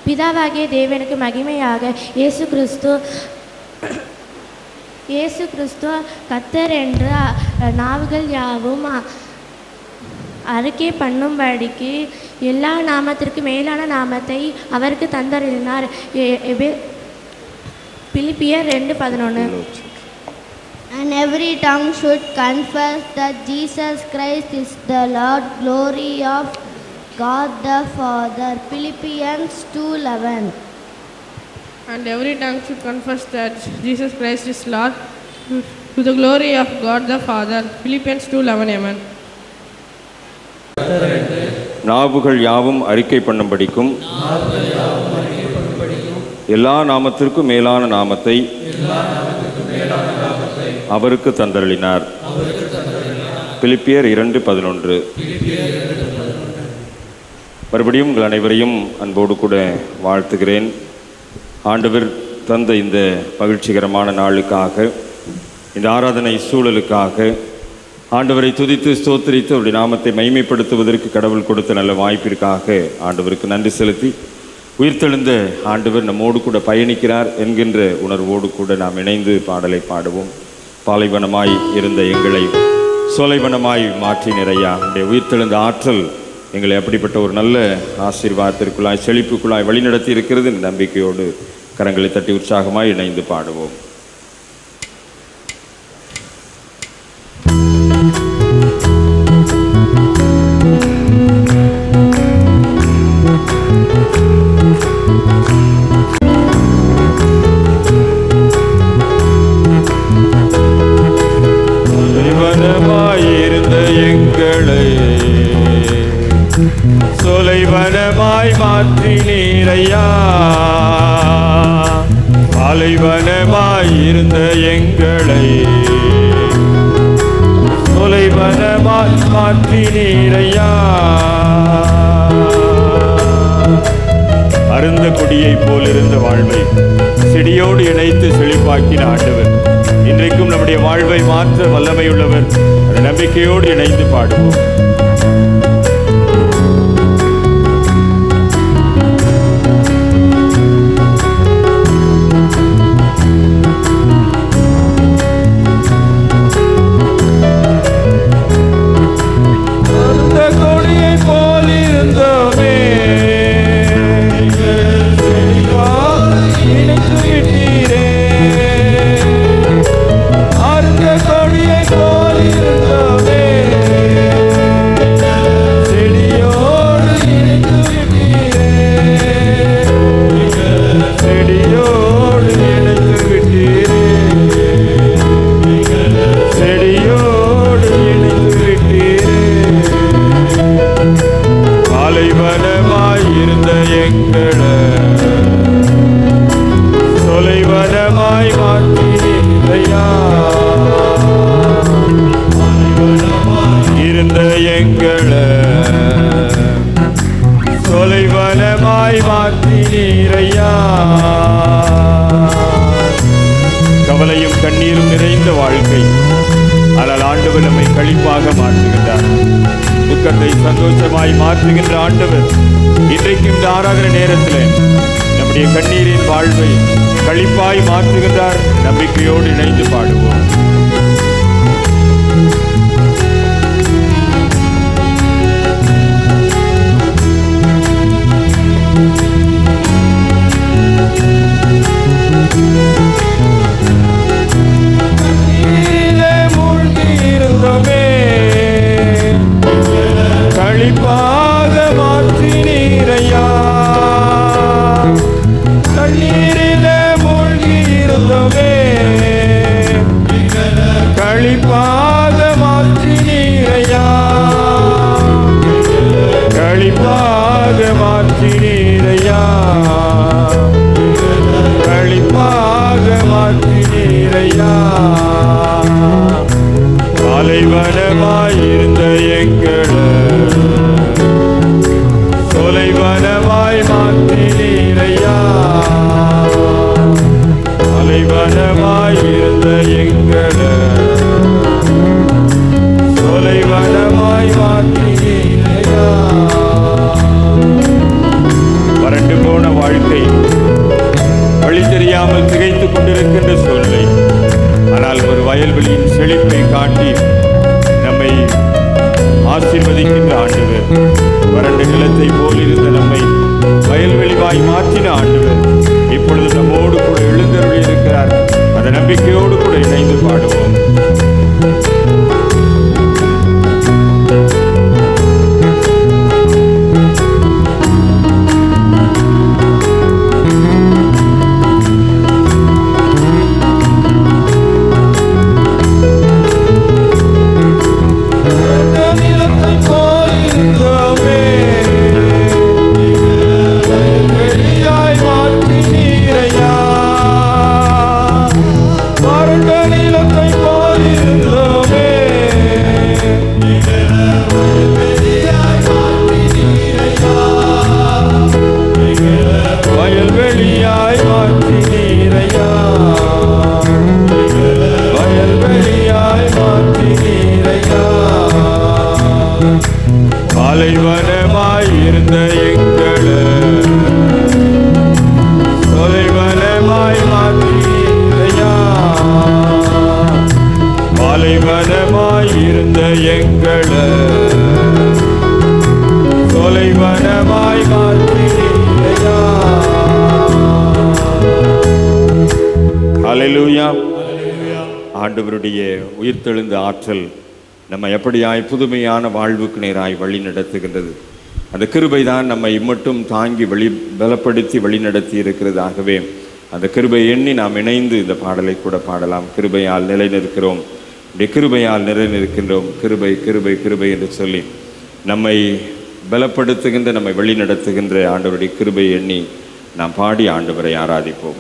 பிதாவாகிய தேவனுக்கு மகிமையாக இயேசு கிறிஸ்து கர்த்தர் என்று நாவுகள் யாவும் அறிக்கை பண்ணும்படிக்கு எல்லா நாமத்திற்கு மேலான நாமத்தை அவருக்கு தந்தருளினார். பிலிப்பியர் 2:11. And every tongue should confess that Jesus Christ is the Lord, glory of God the Father. Philippians 2:11. And every tongue should confess that Jesus Christ is Lord, to the glory of God the Father. Philippians 2:11. Amen. நாவுகள் யாவும் அறிக்கை பண்ணும்படிக்கும் எல்லா நாமத்திற்கும் மேலான நாமத்தை அவருக்கு தந்தருளினார். பிலிப்பியர் 2:11. மறுபடியும் உங்கள் அனைவரையும் அன்போடு கூட வாழ்த்துகிறேன். ஆண்டவர் தந்த இந்த மகிழ்ச்சிகரமான நாளுக்காக, இந்த ஆராதனை சூழலுக்காக, ஆண்டவரை துதித்து ஸ்தோத்திரித்து அவருடைய நாமத்தை மைமைப்படுத்துவதற்கு கடவுள் கொடுத்த நல்ல வாய்ப்பிற்காக ஆண்டவருக்கு நன்றி செலுத்தி, உயிர்த்தெழுந்த ஆண்டவர் நம்மோடு கூட பயணிக்கிறார் என்கின்ற உணர்வோடு கூட நாம் இணைந்து பாடலை பாடுவோம். பாலைவனமாய் இருந்த எங்களை சோலைவனமாய் மாற்றி நிறையா நம்முடைய உயிர்த்தெழுந்த ஆற்றல் எங்களை அப்படிப்பட்ட ஒரு நல்ல ஆசீர்வாதத்திற்குள்ளாய் செழிப்புக்குள்ளாய் வழிநடத்தி இருக்கிறது. நம்பிக்கையோடு கரங்களை தட்டி உற்சாகமாய் இணைந்து பாடுவோம். பாலைவனமாயிருந்த எங்களை தொலைவனமாய் மாற்றினீரையா. அருந்த கொடியை போலிருந்த வாழ்வை செடியோடு இணைத்து செழிப்பாக்கின ஆண்டவர் இன்றைக்கும் நம்முடைய வாழ்வை மாற்ற வல்லமையுள்ளவர். அந்த நம்பிக்கையோடு இணைந்து பாடுவோம். கவலையும் கண்ணீரும் நிறைந்த வாழ்க்கை, ஆனால் ஆண்டவர் நம்மை களிப்பாக மாற்றுகின்றார். துக்கத்தை சந்தோஷமாய் மாற்றுகின்ற ஆண்டவர் இன்றைக்கு இந்த ஆராதனை நேரத்தில் நம்முடைய கண்ணீரின் வாழ்வை களிப்பாய் மாற்றுகின்றார். நம்பிக்கையோடு இணைந்து பாடுவோம். களிப்பாக மாற்றினீரையா. கண்ணீரிலே மூழ்கி இருந்தோமே களிப்பாக மாற்றினீரையா. களிப்பாக மாற்றினீரையா. களிப்பாக மாற்றினீரையா. பாலைவனமாயிருந்த எங்களை தொலைவனமாய் மாற்றினீரையா. பாலைவனமாயிருந்த எங்களை தொலைவனமாய் மாற்றினீரையா. வறண்டு போன வாழ்க்கை, வழி தெரியாமல் திகைத்துக் கொண்டிருக்கின்ற சூழ்நிலை, ஆனால் ஒரு வயல்வெளியின் செழிப்பை காட்டி நம்மை ஆசீர்வதிக்கின்ற ஆண்டவர், வறண்ட நிலத்தை போல் இருந்த நம்மை வயல்வெளிவாய் மாற்றின ஆண்டவர் இப்பொழுது நம்மோடு கூட எழுந்தருளி இருக்கிறார். அந்த நம்பிக்கையோடு கூட இணைந்து பாடுவோம். பாலைவனமாயிருந்த எங்களை தொலைவனமாய் மாற்றினீரையா. பாலைவனமாயிருந்த எங்களை தொலைவனமாய் மாற்றினீரையா. ஹல்லேலூயா. ஆண்டவருடைய உயிர்த்தெழுந்த ஆற்றல் நம்ம எப்படியாய் புதுமையான வாழ்வுக்கு நேராய் வழி நடத்துகின்றது. அந்த கிருபை தான் நம்மை இம்மட்டும் தாங்கி பலப்படுத்தி வழி நடத்தி இருக்கிறது. ஆகவே அந்த கிருபை எண்ணி நாம் இணைந்து இந்த பாடலை கூட பாடலாம். கிருபையால் நிலைநிற்கிறோம், கிருபையால் நிலைநிற்கின்றோம், கிருபை கிருபை கிருபை என்று சொல்லி நம்மை பலப்படுத்துகின்ற, நம்மை வழி நடத்துகின்ற ஆண்டவருடைய கிருபை எண்ணி நாம் பாடி ஆண்டவரை ஆராதிப்போம்.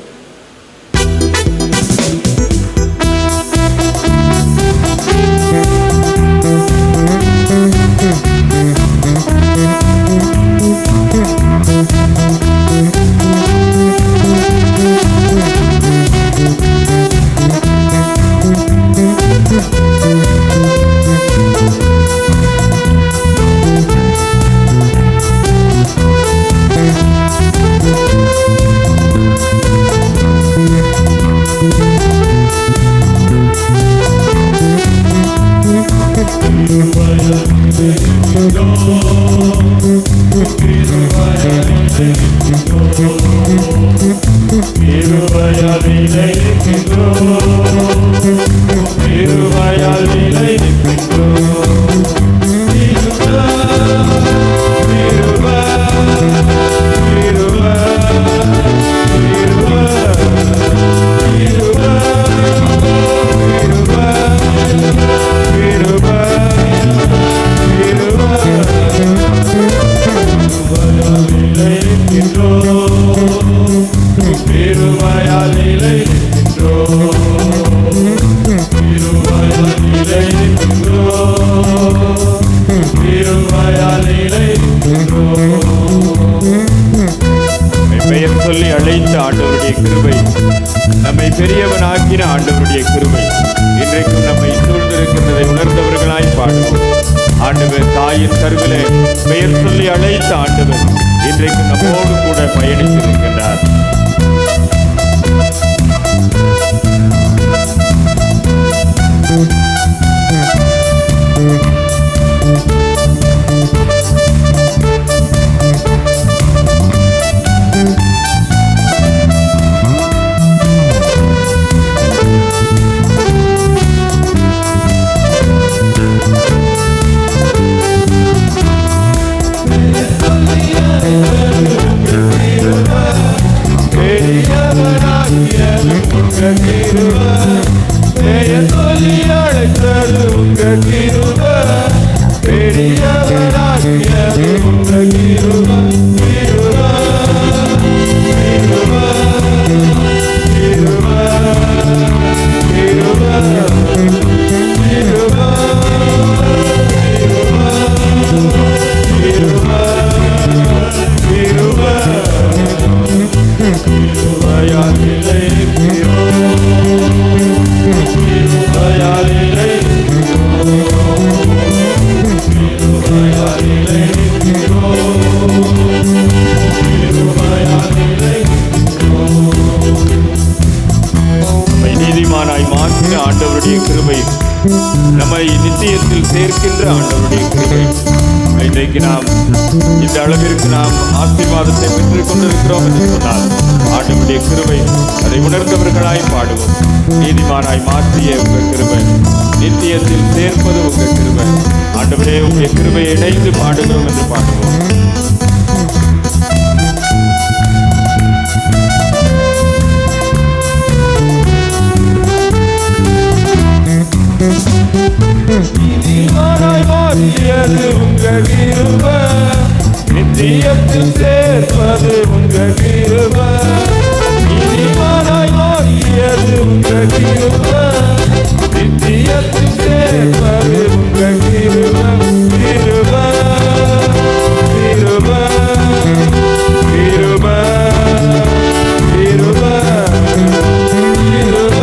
மாற்றின ஆண்டவருடைய கிருபை இன்றைக்கும் நம்மை சூழ்ந்திருக்கின்றதை உணர்ந்தவர்களாய் பாடுவோம். ஆண்டவர் தாயின் கருவிலே பெயர் சொல்லி அழைத்த ஆண்டவர் இன்றைக்கு நம்மோடு கூட பயணித்திருக்கின்றார். நீதிமானாய் மாற்றின ஆண்டவருடைய கிருபை, நம்மை நித்தியத்தில் சேர்க்கின்ற ஆண்டவருடைய கிருபை, இன்றைக்கு நாம் இந்த அளவிற்கு நாம் ஆசீர்வாதத்தை பெற்றுக் கொண்டிருக்கிறோம் என்று சொன்னால் ஆண்டவருடைய கிருபை, அதை உணர்ந்தவர்களாய் பாடுவோம். நீதிமானாய் மாற்றிய உங்கள் கிருபை, நித்தியத்தில் சேர்ப்பது உங்கள் கிருபை. ஆண்டவரே, உங்கள் கிருபையை இணைந்து பாடுகிறோம் என்று பாடுவோம். நீதிமானாய் மாற்றியது உங்கள் கிருபை, நித்தியத்தில் சேர்ப்பது உங்கள் கிருபை. நீதிமானாய் மாற்றியது உங்கள் கிருபை, நித்தியத்தில் சேர்ப்பது உங்கள் கிருபை. கிருபை கிருபை கிருபை கிருபை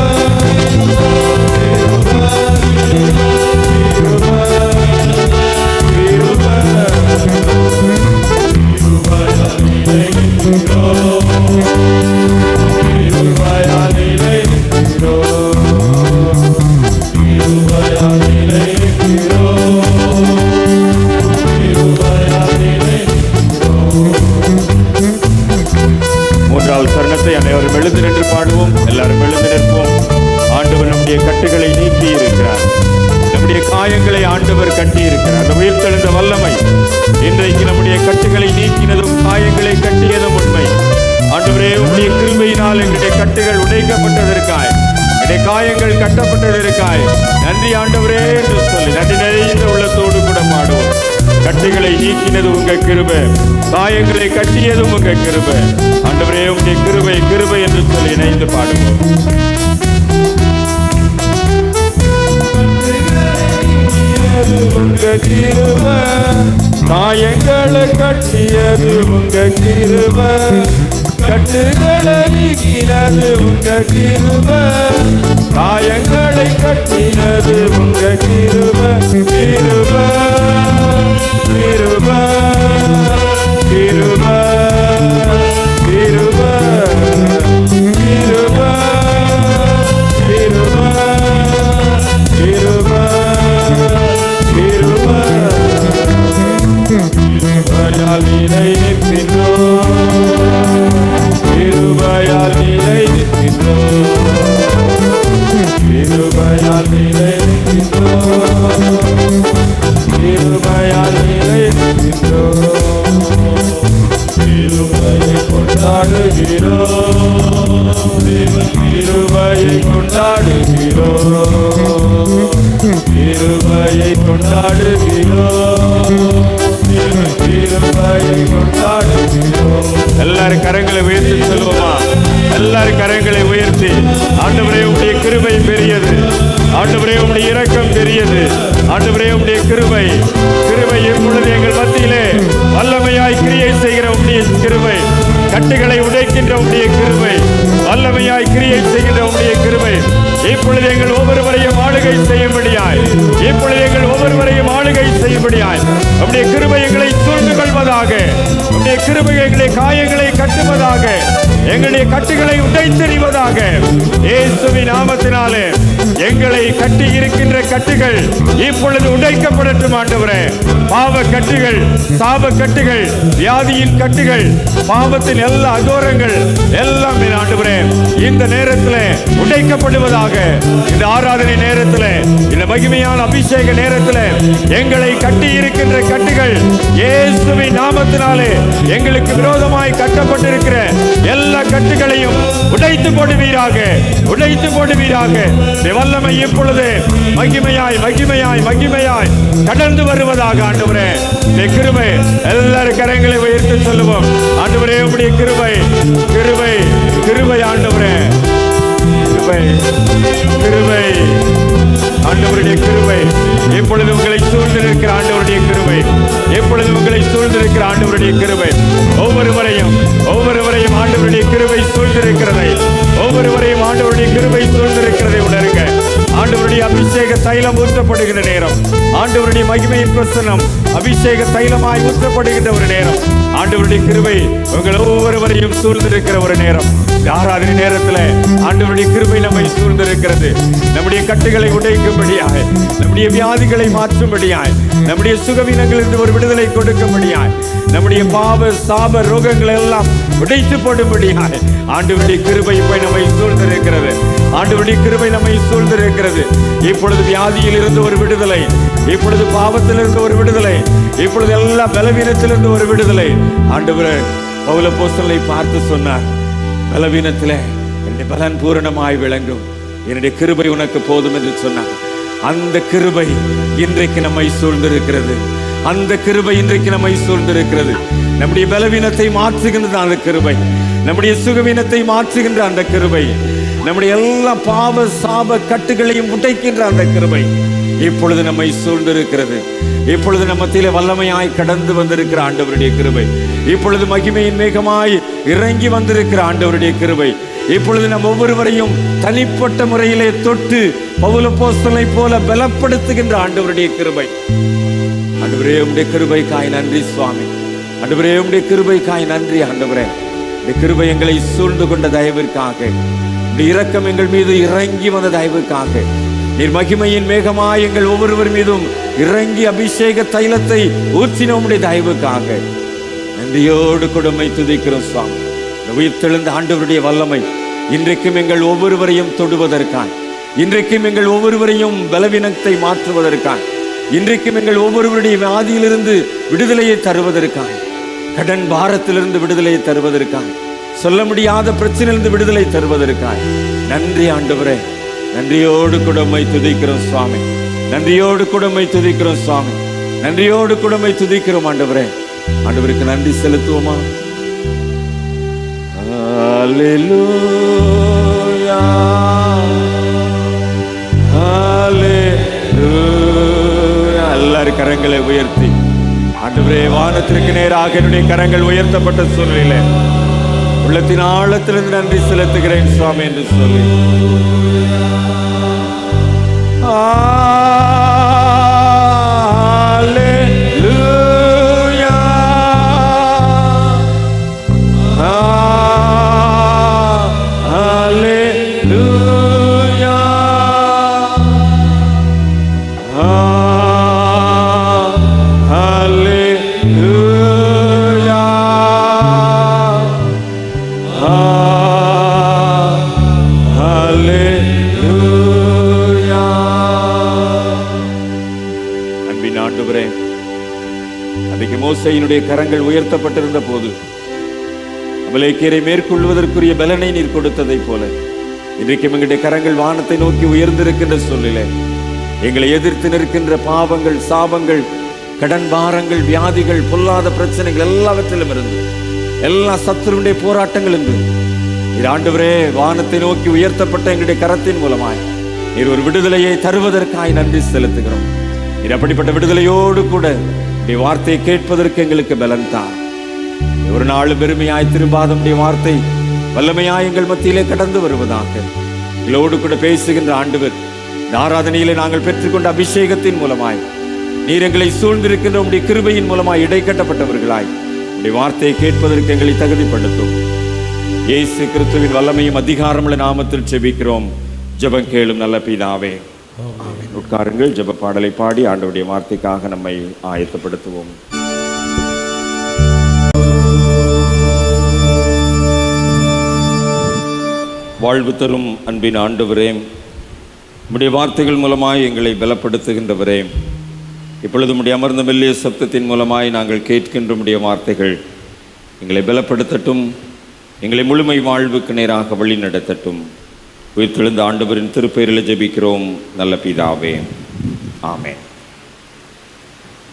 மூன்றாவது சரணத்தை அனைவரும் எழுந்து நின்று பாடுவோம். எல்லாரும் எழுந்து நிற்போம். ஆண்டவர் நம்முடைய கட்டுகளை நீக்கி இருக்கிறார். நம்முடைய காயங்களை ஆண்டவர் கட்டி இருக்கிறார். அந்த உயிர்த்தெழுந்த வல்லமை இன்றைக்கு நம்முடைய கட்டுகளை நீக்கினதும் காயங்களை கட்டியதும் உண்மை. ஆண்டவரே, உம்முடைய கிருபையினால் எங்களுடைய கட்டுகள் உடைக்கப்பட்டதற்காய், என்னுடைய காயங்கள் கட்டப்பட்டதற்காய் நன்றி ஆண்டவரே என்று சொல்லி நன்றி நிறைந்த உள்ளத்தோடு கூட பாடுவோம். கட்டுகளை நீக்கினது உங்க கிருபை, காயங்களை கட்டியதும் உங்க கிருபை. ஆண்டவரே, உம்முடைய கிருபை கிருபை என்று சொல்லி இணைந்து பாடுவோம். உங்க கிருபை, காயங்களை கட்டியது உங்க கிருபை, கட்டுகளை நீக்கினது உங்க கிருபை, காயங்களை கட்டினது உங்க கிருபை. கிருபை கிருபை கிருபை கிருபை கிருபை கிருபை கிருபை கிருபை கிருபையால் நிலைநிற்கின்றோம், கிருபையால் நிலைநிற்கின்றோம், கிருபையால் நிலைநிற்கின்றோம், கிருபையால் நிலைநிற்கின்றோம். கிருபையை கொண்டாடுகிறோம், கிருபையை கொண்டாடுகிறோம், கிருபையை கொண்டாடுகிறோம், கிருபையை கொண்டாடுகிறோம். எல்லாரும் கரங்களை உயர்த்தி சொல்லுவோமா? எல்லாரும் கரங்களை உயர்த்தி, ஆண்டவரே உம்முடைய கிருபை பெரியது, ஆண்டவரே உம்முடைய இரக்கம் பெரியது, ஆண்டவரே உம்முடைய கிருபை கிருபை எப்பொழுது எங்கள் மத்தியிலே வல்லமையாய் கிரியை செய்கிற உம்முடைய கிருபை கட்டுகளை உடைக்கின்ற உடைய கிருபை, வல்லமையாய் கிரியை செய்கின்ற உடைய கிருபை இப்பொழுது எங்கள் ஒவ்வொருவரையும் ஆளுகை செய்யும்படியாய், இப்பொழுது எங்கள் ஒவ்வொருவரையும் ஆளுகை செய்யும்படியாய் உடைய கிருபை எங்களை சூழ்ந்து கொள்வதாக, உடைய கிருபை எங்களுடைய காயங்களை கட்டுவதாக, எங்களுடைய கட்டுகளை உடைத்தெறிவதாக. இயேசுவின் நாமத்தினாலே எங்களை கட்டி இருக்கின்ற கட்டுகள் இப்பொழுது உடைக்கப்படட்டும் ஆண்டவரே. பாவ கட்டுகள், சாப கட்டுகள், வியாதியின் கட்டுகள், பாவத்தின் எல்லா அகோரங்கள் எல்லாம் ஆண்டவரே இந்த நேரத்தில் உடைக்கப்படுவதாக. இந்த ஆராதனை நேரத்தில், இந்த மகிமையான அபிஷேக நேரத்தில் எங்களை கட்டி இருக்கின்ற கட்டுகள் இயேசுவின் நாமத்தினாலே எங்களுக்கு விரோதமாய் கட்டப்பட்டிருக்கிற எல்லா கட்டுகளையும் உடைத்து போடுவீராக, உடைத்து போடுவீராக. வல்லமை இப்பொழுது மகிமையாய் மகிமையாய் மகிமையாய் கடந்து வருவதாக ஆண்டவரே. இந்த கிருபை எல்லாரும் கரங்களை உயர்த்தி சொல்லுவோம். ஆண்டவரே உம்முடைய கிருபை, கிருபை, கிருபை ஆண்டவரே, கிருபை, கிருபை ஆண்டவருடைய கிருபை எப்பொழுது உங்களை சூழ்ந்திருக்கிற ஆண்டவருடைய கிருபை, எப்பொழுது உங்களை சூழ்ந்திருக்கிற ஆண்டவருடைய கிருபை ஒவ்வொருவரையும் ஆண்டவருடைய கிருபை சூழ்ந்திருக்கிறதை, ஒவ்வொருவரையும் ஆண்டவருடைய கிருபை சூழ்ந்திருக்கிறதை உணருங்க. ஆண்டவருடைய அபிஷேக தைலம் ஊற்றப்படுகிற நேரம், ஆண்டவருடைய மகிமையின் பிரசன்னம் அபிஷேக தைலமாய் ஊற்றப்படுகின்ற ஒரு நேரம், ஆண்டவருடைய கிருபை உங்கள் ஒவ்வொருவரையும் சூழ்ந்திருக்கிற ஒரு நேரம். ஆராதனை நேரத்தில் ஆண்டவருடைய கிருபை நம்மை சூழ்ந்திருக்கிறது. நம்முடைய கட்டுகளை உடைக்கும்படியாய், நம்முடைய வியாதிகளை மாற்றும்படியாய், நம்முடைய சுகவீனங்களிலிருந்து ஒரு விடுதலை கொடுக்கும்படியாய், நம்முடைய பாவ சாப ரோகங்களை எல்லாம் உடைத்து போடும்படியாய் ஆண்டவருடைய கிருபை போய் நம்மை சூழ்ந்திருக்கிறது. ஆண்டவருடைய கிருபை நம்மை சூழ்ந்திருக்கிறது. இப்பொழுது வியாதியில் இருந்து ஒரு விடுதலை, இப்பொழுது பாவத்திலிருந்து ஒரு விடுதலை, இப்பொழுது எல்லா பலவீனத்திலிருந்து ஒரு விடுதலை. ஆண்டவர் பவுல் அப்போஸ்தலனை பார்த்து சொன்னார், பலவீனத்திலே என்னுடைய பலன் பூரணமாய் விளங்கும், என்னுடைய கிருபை உனக்கு போதும் என்று சொன்னார். அந்த கிருபை இன்றைக்கு நம்மை சூழ்ந்திருக்கிறது. அந்த கிருபை இன்றைக்கு நம்மை சூழ்ந்திருக்கிறது. நம்முடைய பலவீனத்தை மாற்றுகின்ற அந்த கிருபை, நம்முடைய சுகவீனத்தை மாற்றுகின்ற அந்த கிருபை, நம்முடைய எல்லா பாவ சாப கட்டுகளையும் உடைக்கின்ற அந்த கிருபை இப்பொழுது நம்மை சூழ்ந்திருக்கிறது. இப்பொழுது நம்ம மத்தியிலே வல்லமையாய் கடந்து வந்திருக்கிற ஆண்டவருடைய கிருபை, இப்பொழுது மகிமையின் மேகமாய் இறங்கி வந்திருக்கிற ஆண்டவருடைய கிருபை இப்பொழுது நம் ஒவ்வொருவரையும் தனிப்பட்ட முறையிலே தொட்டு பவுல் அப்போஸ்தலனை போல பலப்படுத்துகின்ற ஆண்டவருடைய கிருபை. ஆண்டவரே உம்முடைய கிருபைக்காய் நன்றி சுவாமி. ஆண்டவரே உம்முடைய கிருபைக்காய் நன்றி ஆண்டவரே. இந்த கிருபை எங்களை சூழ்ந்து கொண்ட தயவிற்காக, இந்த இரக்கம் எங்கள் மீது இறங்கி வந்த தயவுக்காக, நீர் மகிமையின் மேகமாய் எங்கள் ஒவ்வொருவர் மீதும் இறங்கி அபிஷேக தைலத்தை ஊற்றின உம்முடைய தயவுக்காக நன்றியோடு கொடுமை துதிக்கிறோம் சுவாமி. இந்த உயிர்த்தெழுந்த ஆண்டவருடைய வல்லமை இன்றைக்கும் எங்கள் ஒவ்வொருவரையும் தொடுவதற்காய், இன்றைக்கும் எங்கள் ஒவ்வொருவரையும் பலவீனத்தை மாற்றுவதற்காய், இன்றைக்கும் எங்கள் ஒவ்வொருவருடைய வியாதியிலிருந்து விடுதலையை தருவதற்காய், கடன் பாரத்திலிருந்து விடுதலையை தருவதற்காய், சொல்ல முடியாத பிரச்சனையிலிருந்து விடுதலை தருவதற்காய் நன்றி ஆண்டவரே. நன்றியோடு கொடுமை துதிக்கிறோம் சுவாமி. நன்றியோடு கொடுமை துதிக்கிறோம் சுவாமி. நன்றியோடு கொடுமை துதிக்கிறோம் ஆண்டவரே. ஆண்டவருக்கு நன்றி செலுத்துவோமா? ஹல்லேலூயா, ஹல்லேலூயா. எல்லாரும் கரங்களை உயர்த்தி ஆண்டவரே, வானத்திற்கு நேராக என்னுடைய கரங்கள் உயர்த்தப்பட்ட சூழ்நிலையிலே உள்ளத்தின் ஆழத்திலிருந்து நன்றி செலுத்துகிறேன் சுவாமி என்று சொல்லி ஹல்லேலூயா, ஹல்லேலூயா, ஹல்லேலூயா, ஹல்லேலூயா. அன்பின் ஆண்டவரே, அன்றைக்கு மோசேயினுடைய கரங்கள் உயர்த்தப்பட்டிருந்த போது அமலேக்கியரை மேற்கொள்வதற்குரிய பலனை நீர் கொடுத்ததை போல இன்றைக்கும் எங்களுடைய கரங்கள் வானத்தை நோக்கி உயர்ந்திருக்கின்ற சொல்லிலே எங்களை எதிர்த்து நிற்கின்ற பாவங்கள், சாபங்கள், கடன் பாரங்கள், வியாதிகள், பொல்லாத பிரச்சனைகள் எல்லாவற்றிலும் இருந்து, எல்லா சத்துருடைய போராட்டங்கள் இருந்து நீர் ஆண்டவரே வானத்தை நோக்கி உயர்த்தப்பட்ட எங்களுடைய கரத்தின் மூலமாய் நீர் ஒரு விடுதலையை தருவதற்காய் நன்றி செலுத்துகிறோம். நீர் அப்படிப்பட்ட விடுதலையோடு கூட வார்த்தையை கேட்பதற்கு எங்களுக்கு பலன் தான். ஒரு நாள் பெருமையாய் திரும்பாத நம்முடைய வார்த்தை வல்லமையாய் எங்கள் மத்தியிலே கடந்து வருவதாக. எங்களோடு கூட பேசுகின்ற ஆண்டவர், இந்த ஆராதனையிலே நாங்கள் பெற்றுக்கொண்ட அபிஷேகத்தின் மூலமாய், நீர் எங்களை சூழ்ந்திருக்கின்ற உம்முடைய கிருபையின் மூலமாய் இடைக்கட்டப்பட்டவர்களாய் உம்முடைய வார்த்தையை கேட்பதற்கு எங்களை தகுதிப்படுத்தும். இயேசு கிறிஸ்துவின் வல்லமையும் அதிகாரமுள்ள நாமத்தில் ஜெபிக்கிறோம். ஜெபம் கேளும் நல்ல பிதாவே. ஆமென். உட்காருங்கள். ஜெப பாடலை பாடி ஆண்டவருடைய வார்த்தைக்காக நம்மை ஆயத்தப்படுத்துவோம். வாழ்வு தரும் அன்பின் ஆண்டவரே, உம்முடைய வார்த்தைகள் மூலமாய் எங்களை பலப்படுத்துகின்றவரே, இப்பொழுது உம்முடைய அமர்ந்த மெல்லிய சப்தத்தின் மூலமாய் நாங்கள் கேட்கின்ற உம்முடைய வார்த்தைகள் எங்களை பலப்படுத்தட்டும், எங்களை முழுமை வாழ்வுக்கு நேராக வழி நடத்தட்டும். உயிர்த்தெழுந்த ஆண்டவரின் திருப்பெயரில் ஜெபிக்கிறோம் நல்ல பிதாவே. ஆமென்.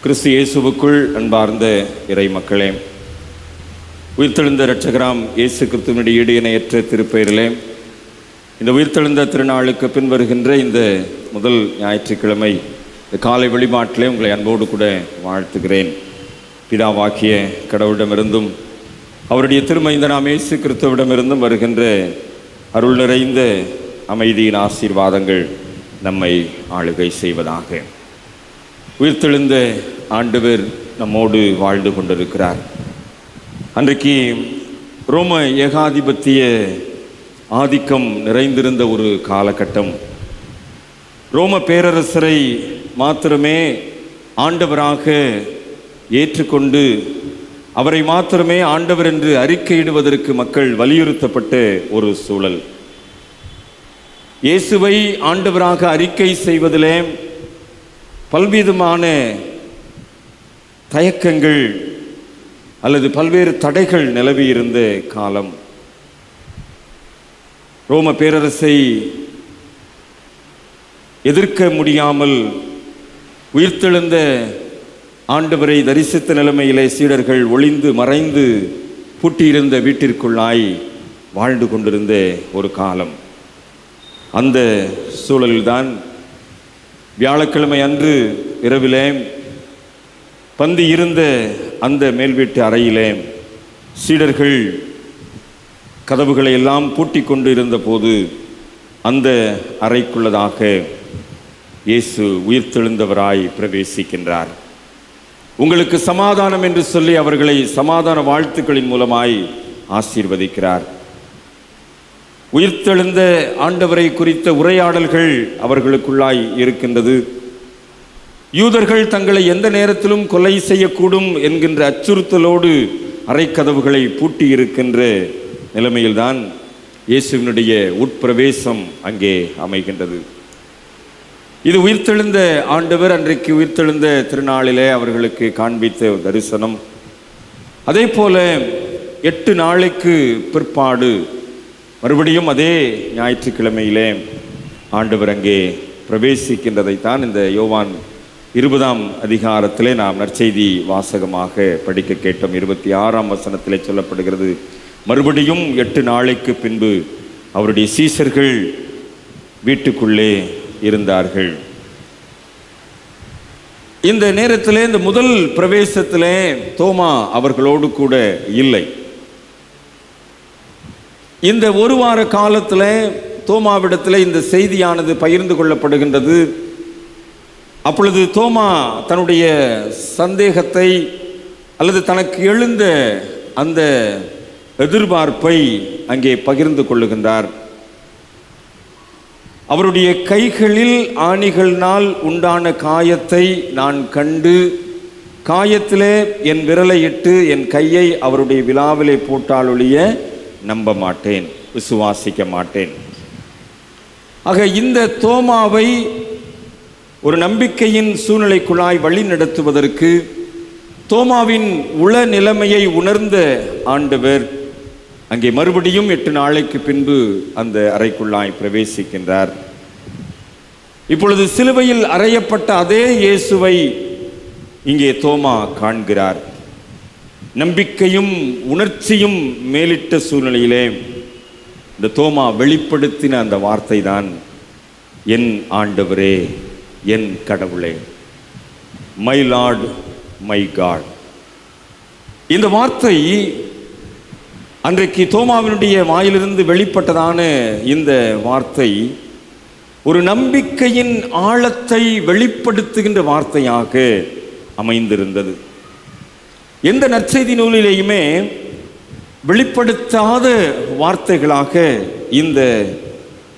கிறிஸ்து இயேசுவுக்குள் அன்பார்ந்த இறை மக்களே, உயிர்த்தெழுந்த இரட்சகராம் இயேசு கிறிஸ்துவினுடைய ஈடு இணையற்ற திருப்பெயரிலே இந்த உயிர்த்தெழுந்த திருநாளுக்கு பின் வருகின்ற இந்த முதல் ஞாயிற்றுக்கிழமை இந்த காலை வழிபாட்டிலே உங்களை அன்போடு கூட வாழ்த்துகிறேன். பிதாவாக்கிய கடவுளிடமிருந்தும் அவருடைய திருமைந்தனாம் இயேசு கிறிஸ்துவிடமிருந்தும் வருகின்ற அருள் நிறைந்த அமைதியின் ஆசீர்வாதங்கள் நம்மை ஆளுகை செய்வதாக. உயிர்த்தெழுந்த ஆண்டவர் நம்மோடு வாழ்ந்து கொண்டிருக்கிறார். அன்றைக்கு ரோம ஏகாதிபத்திய ஆதிக்கம் நிறைந்திருந்த ஒரு காலகட்டம். ரோம பேரரசரை மாத்திரமே ஆண்டவராக ஏற்றுக்கொண்டு அவரை மாத்திரமே ஆண்டவர் என்று அறிக்கையிடுவதற்கு மக்கள் வலியுறுத்தப்பட்ட ஒரு சூழல். இயேசுவை ஆண்டவராக அறிக்கை செய்வதிலே பல்விதமான தயக்கங்கள் அல்லது பல்வேறு தடைகள் நிலவியிருந்த காலம். ரோம பேரரசை எதிர்க்க முடியாமல் உயிர்த்தெழுந்த ஆண்டவரை தரிசித்த நிலைமையிலே சீடர்கள் ஒளிந்து மறைந்து பூட்டியிருந்த வீட்டிற்குள்ளாய் வாழ்ந்து கொண்டிருந்த ஒரு காலம். அந்த சூழலில்தான் வியாழக்கிழமை அன்று இரவிலே பந்தி இருந்த அந்த மேல் வீட்டு அறையிலே சீடர்கள் கதவுகளை எல்லாம் பூட்டி கொண்டு இருந்த போது அந்த அறைக்குள்ளதாக இயேசு உயிர்த்தெழுந்தவராய் பிரவேசிக்கின்றார். உங்களுக்கு சமாதானம் என்று சொல்லி அவர்களை சமாதான வாழ்த்துக்களின் மூலமாய் ஆசீர்வதிக்கிறார். உயிர்த்தெழுந்த ஆண்டவரை குறித்த உரையாடல்கள் அவர்களுக்குள்ளாய் இருக்கின்றது. யூதர்கள் தங்களை எந்த நேரத்திலும் கொலை செய்யக்கூடும் என்கின்ற அச்சுறுத்தலோடு அறைக்கதவுகளை பூட்டி இருக்கின்ற நிலைமையில்தான் இயேசுவினுடைய உட்பிரவேசம் அங்கே அமைகின்றது. இது உயிர்த்தெழுந்த ஆண்டவர் அன்றைக்கு உயிர்த்தெழுந்த திருநாளிலே அவர்களுக்கு காண்பித்த தரிசனம். அதே போல 8 நாளைக்கு பிற்பாடு மறுபடியும் அதே ஞாயிற்றுக்கிழமையிலே ஆண்டவர் அங்கே பிரவேசிக்கின்றதைத்தான் இந்த யோவான் 20ஆம் அதிகாரத்திலே நாம் நற்செய்தி வாசகமாக படிக்க கேட்டோம். 26ஆம் வசனத்திலே சொல்லப்படுகிறது, மறுபடியும் 8 நாளைக்கு பின்பு அவருடைய சீஷர்கள் வீட்டுக்குள்ளே இருந்தார்கள். இந்த நேரத்திலே இந்த முதல் பிரவேசத்திலே தோமா அவர்களோடு கூட இல்லை. இந்த ஒரு வார காலத்தில் தோமாவிடத்தில் இந்த செய்தியானது பகிர்ந்து கொள்ளப்படுகின்றது. அப்பொழுது தோமா தன்னுடைய சந்தேகத்தை அல்லது தனக்கு எழுந்த அந்த எதிர்பார்ப்பை அங்கே பகிர்ந்து கொள்ளுகின்றார். அவருடைய கைகளில் ஆணிகளினால் உண்டான காயத்தை நான் கண்டு காயத்திலே என் விரலை இட்டு என் கையை அவருடைய விலாவிலே போட்டாலொழிய நம்ப மாட்டேன், விசுவாசிக்க மாட்டேன். ஆக இந்த தோமாவை ஒரு நம்பிக்கையின் சூழ்நிலைக்குள்ளாய் வழி நடத்துவதற்கு தோமாவின் உள நிலைமையை உணர்ந்த ஆண்டவர் அங்கே மறுபடியும் 8 நாளைக்கு பின்பு அந்த அறைக்குள்ளாய் பிரவேசிக்கின்றார். இப்பொழுது சிலுவையில் அறையப்பட்ட அதே இயேசுவை இங்கே தோமா காண்கிறார். நம்பிக்கையும் உணர்ச்சியும் மேலிட்ட சூழ்நிலையிலே இந்த தோமா வெளிப்படுத்தின அந்த வார்த்தை தான், என் ஆண்டவரே, என் கடவுளே, மை லார்ட் மை காட். இந்த வார்த்தை அன்றைக்கு தோமாவினுடைய வாயிலிருந்து வெளிப்பட்டதான இந்த வார்த்தை ஒரு நம்பிக்கையின் ஆழத்தை வெளிப்படுத்துகின்ற வார்த்தையாக அமைந்திருந்தது. எந்த நற்செய்தி நூலிலேயுமே வெளிப்படுத்தாத வார்த்தைகளாக இந்த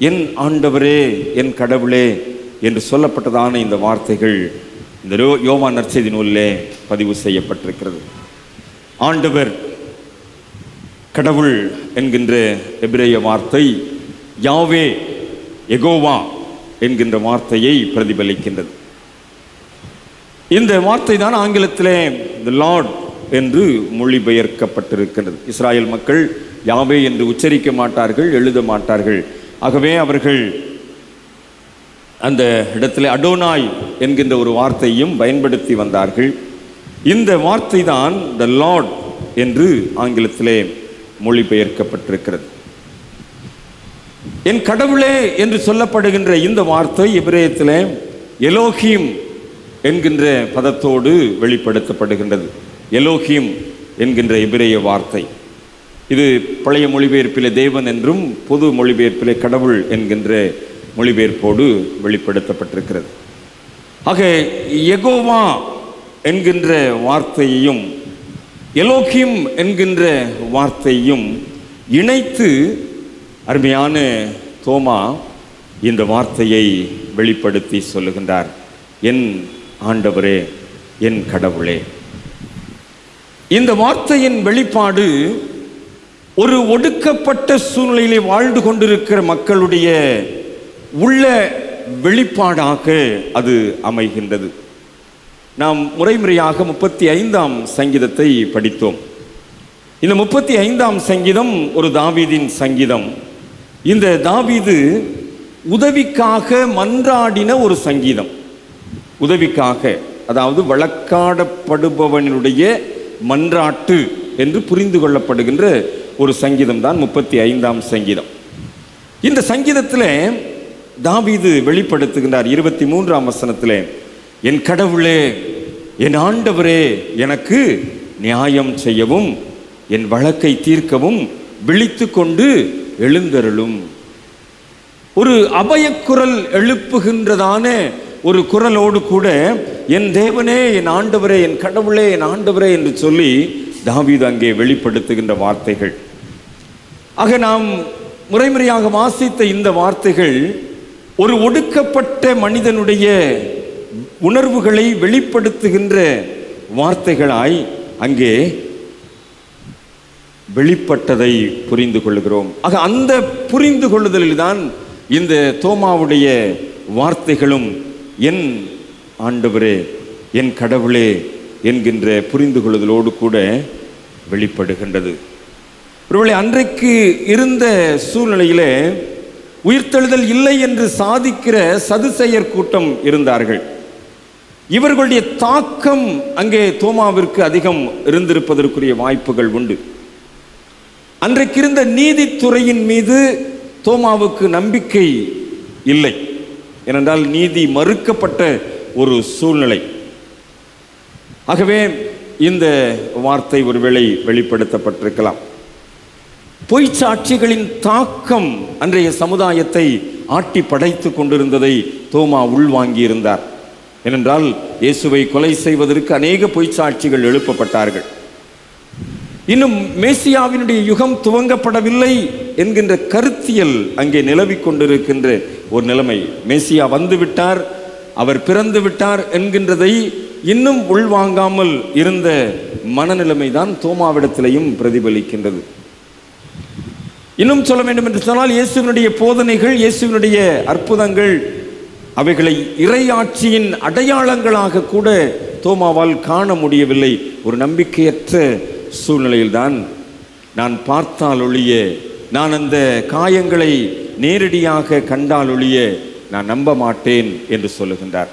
என் ஆண்டவரே என் கடவுளே என்று சொல்லப்பட்டதான இந்த வார்த்தைகள் இந்த யோவான் நற்செய்தி நூலிலே பதிவு செய்யப்பட்டிருக்கிறது. ஆண்டவர் கடவுள் என்கின்ற எபிரேய வார்த்தை யாவே யெகோவா என்கின்ற வார்த்தையை பிரதிபலிக்கின்றது. இந்த வார்த்தை தான் ஆங்கிலத்திலே தி லார்ட் என்று மொழிபெயர்க்கப்பட்டிருக்கிறது. இஸ்ராயல் மக்கள் யாவே என்று உச்சரிக்க மாட்டார்கள், எழுத மாட்டார்கள். ஆகவே அவர்கள் அந்த இடத்துல அடோனாய் என்கின்ற ஒரு வார்த்தையும் பயன்படுத்தி வந்தார்கள். இந்த வார்த்தை தான் த லார்ட் என்று ஆங்கிலத்திலே மொழிபெயர்க்கப்பட்டிருக்கிறது. என் கடவுளே என்று சொல்லப்படுகின்ற இந்த வார்த்தை எபிரேயத்திலே எலோஹீம் என்கின்ற பதத்தோடு வெளிப்படுத்தப்படுகின்றது. எலோஹீம் என்கின்ற எபிரேய வார்த்தை இது பழைய மொழிபெயர்ப்பிலே தேவன் என்றும் பொது மொழிபெயர்ப்பிலே கடவுள் என்கின்ற மொழிபெயர்ப்போடு வெளிப்படுத்தப்பட்டிருக்கிறது. ஆக யெகோவா என்கின்ற வார்த்தையையும் எலோஹீம் என்கின்ற வார்த்தையும் இணைத்து அருமையான தோமா இந்த வார்த்தையை வெளிப்படுத்தி சொல்லுகின்றார். என் ஆண்டவரே என் கடவுளே. இந்த வார்த்தையின் வெளிப்பாடு ஒரு ஒடுக்கப்பட்ட சூழ்நிலையிலே வாழ்ந்து கொண்டிருக்கிற மக்களுடைய உள்ள வெளிப்பாடாக அது அமைகின்றது. நாம் முறைமுறையாக 35ஆம் சங்கீதத்தை படித்தோம். இந்த 35ஆம் சங்கீதம் ஒரு தாவீதின் சங்கீதம். இந்த தாவீது உதவிக்காக மன்றாடின ஒரு சங்கீதம். உதவிக்காக, அதாவது வழக்காடப்படுபவனுடைய மன்றாட்டு என்று புரிந்து கொள்ளப்படுகின்ற ஒரு சங்கீதம் தான் 35ஆம் சங்கீதம். இந்த சங்கீதத்தில் தாவீது வெளிப்படுத்துகின்றார் 23ஆம் வசனத்திலே, என் கடவுளே என் ஆண்டவரே எனக்கு நியாயம் செய்யவும் என் வழக்கை தீர்க்கவும் விழித்து கொண்டு எழுந்தருளும். ஒரு அபயக்குரல் எழுப்புகின்றதான ஒரு குரலோடு கூட என் தேவனே என் ஆண்டவரே என் கடவுளே என் ஆண்டவரே என்று சொல்லி தாவீது அங்கே வெளிப்படுத்துகின்ற வார்த்தைகள். ஆக நாம் முறைமுறையாக வாசித்த இந்த வார்த்தைகள் ஒரு ஒடுக்கப்பட்ட மனிதனுடைய உணர்வுகளை வெளிப்படுத்துகின்ற வார்த்தைகளாய் அங்கே வெளிப்பட்டதை புரிந்து கொள்கிறோம். ஆக அந்த புரிந்து கொள்ளுதலில் தான் இந்த தோமாவுடைய வார்த்தைகளும் என் ஆண்டவரே என் கடவுளே என்கின்ற புரிந்து கொள்ளுதலோடு கூட வெளிப்படுகின்றது. ஒருவேளை அன்றைக்கு இருந்த சூழ்நிலையிலே உயிர்த்தெழுதல் இல்லை என்று சாதிக்கிற சதுசேயர் கூட்டம் இருந்தார்கள். இவர்களுடைய தாக்கம் அங்கே தோமாவிற்கு அதிகம் இருந்திருப்பதற்குரிய வாய்ப்புகள் உண்டு. அன்றைக்கு இருந்த நீதித்துறையின் மீது தோமாவுக்கு நம்பிக்கை இல்லை. ஏனென்றால் நீதி மறுக்கப்பட்ட ஒரு சூழ்நிலை. ஆகவே இந்த வார்த்தை ஒருவேளை வெளிப்படுத்தப்பட்டிருக்கலாம். பொய்ச்சாட்சிகளின் தாக்கம் அன்றைய சமுதாயத்தை ஆட்டி படைத்து கொண்டிருந்ததை தோமா உள்வாங்கியிருந்தார். ஏனென்றால் இயேசுவை கொலை செய்வதற்கு அநேக பொய்ச்சாட்சிகள் எழுப்பப்பட்டார்கள். இன்னும் மேசியாவினுடைய யுகம் துவங்கப்படவில்லை என்கின்ற கருத்தியல் அங்கே நிலவிக் கொண்டிருக்கின்ற ஒரு நிலைமை. மேசியா வந்து விட்டார், அவர் பிறந்து விட்டார் என்கின்றதை இன்னும் உள்வாங்காமல் இருந்த மனநிலைமை தான் தோமாவிடத்திலையும் பிரதிபலிக்கின்றது. இன்னும் சொல்ல வேண்டும் என்று சொன்னால் இயேசுவினுடைய போதனைகள், இயேசுவினுடைய அற்புதங்கள், அவைகளை இறையாட்சியின் அடையாளங்களாக கூட தோமாவால் காண முடியவில்லை. ஒரு நம்பிக்கையற்ற சூழ்நிலையில்தான் நான் பார்த்தால் ஒழிய, நான் அந்த காயங்களை நேரடியாக கண்டால் ஒழிய நான் நம்ப மாட்டேன் என்று சொல்லுகின்றார்.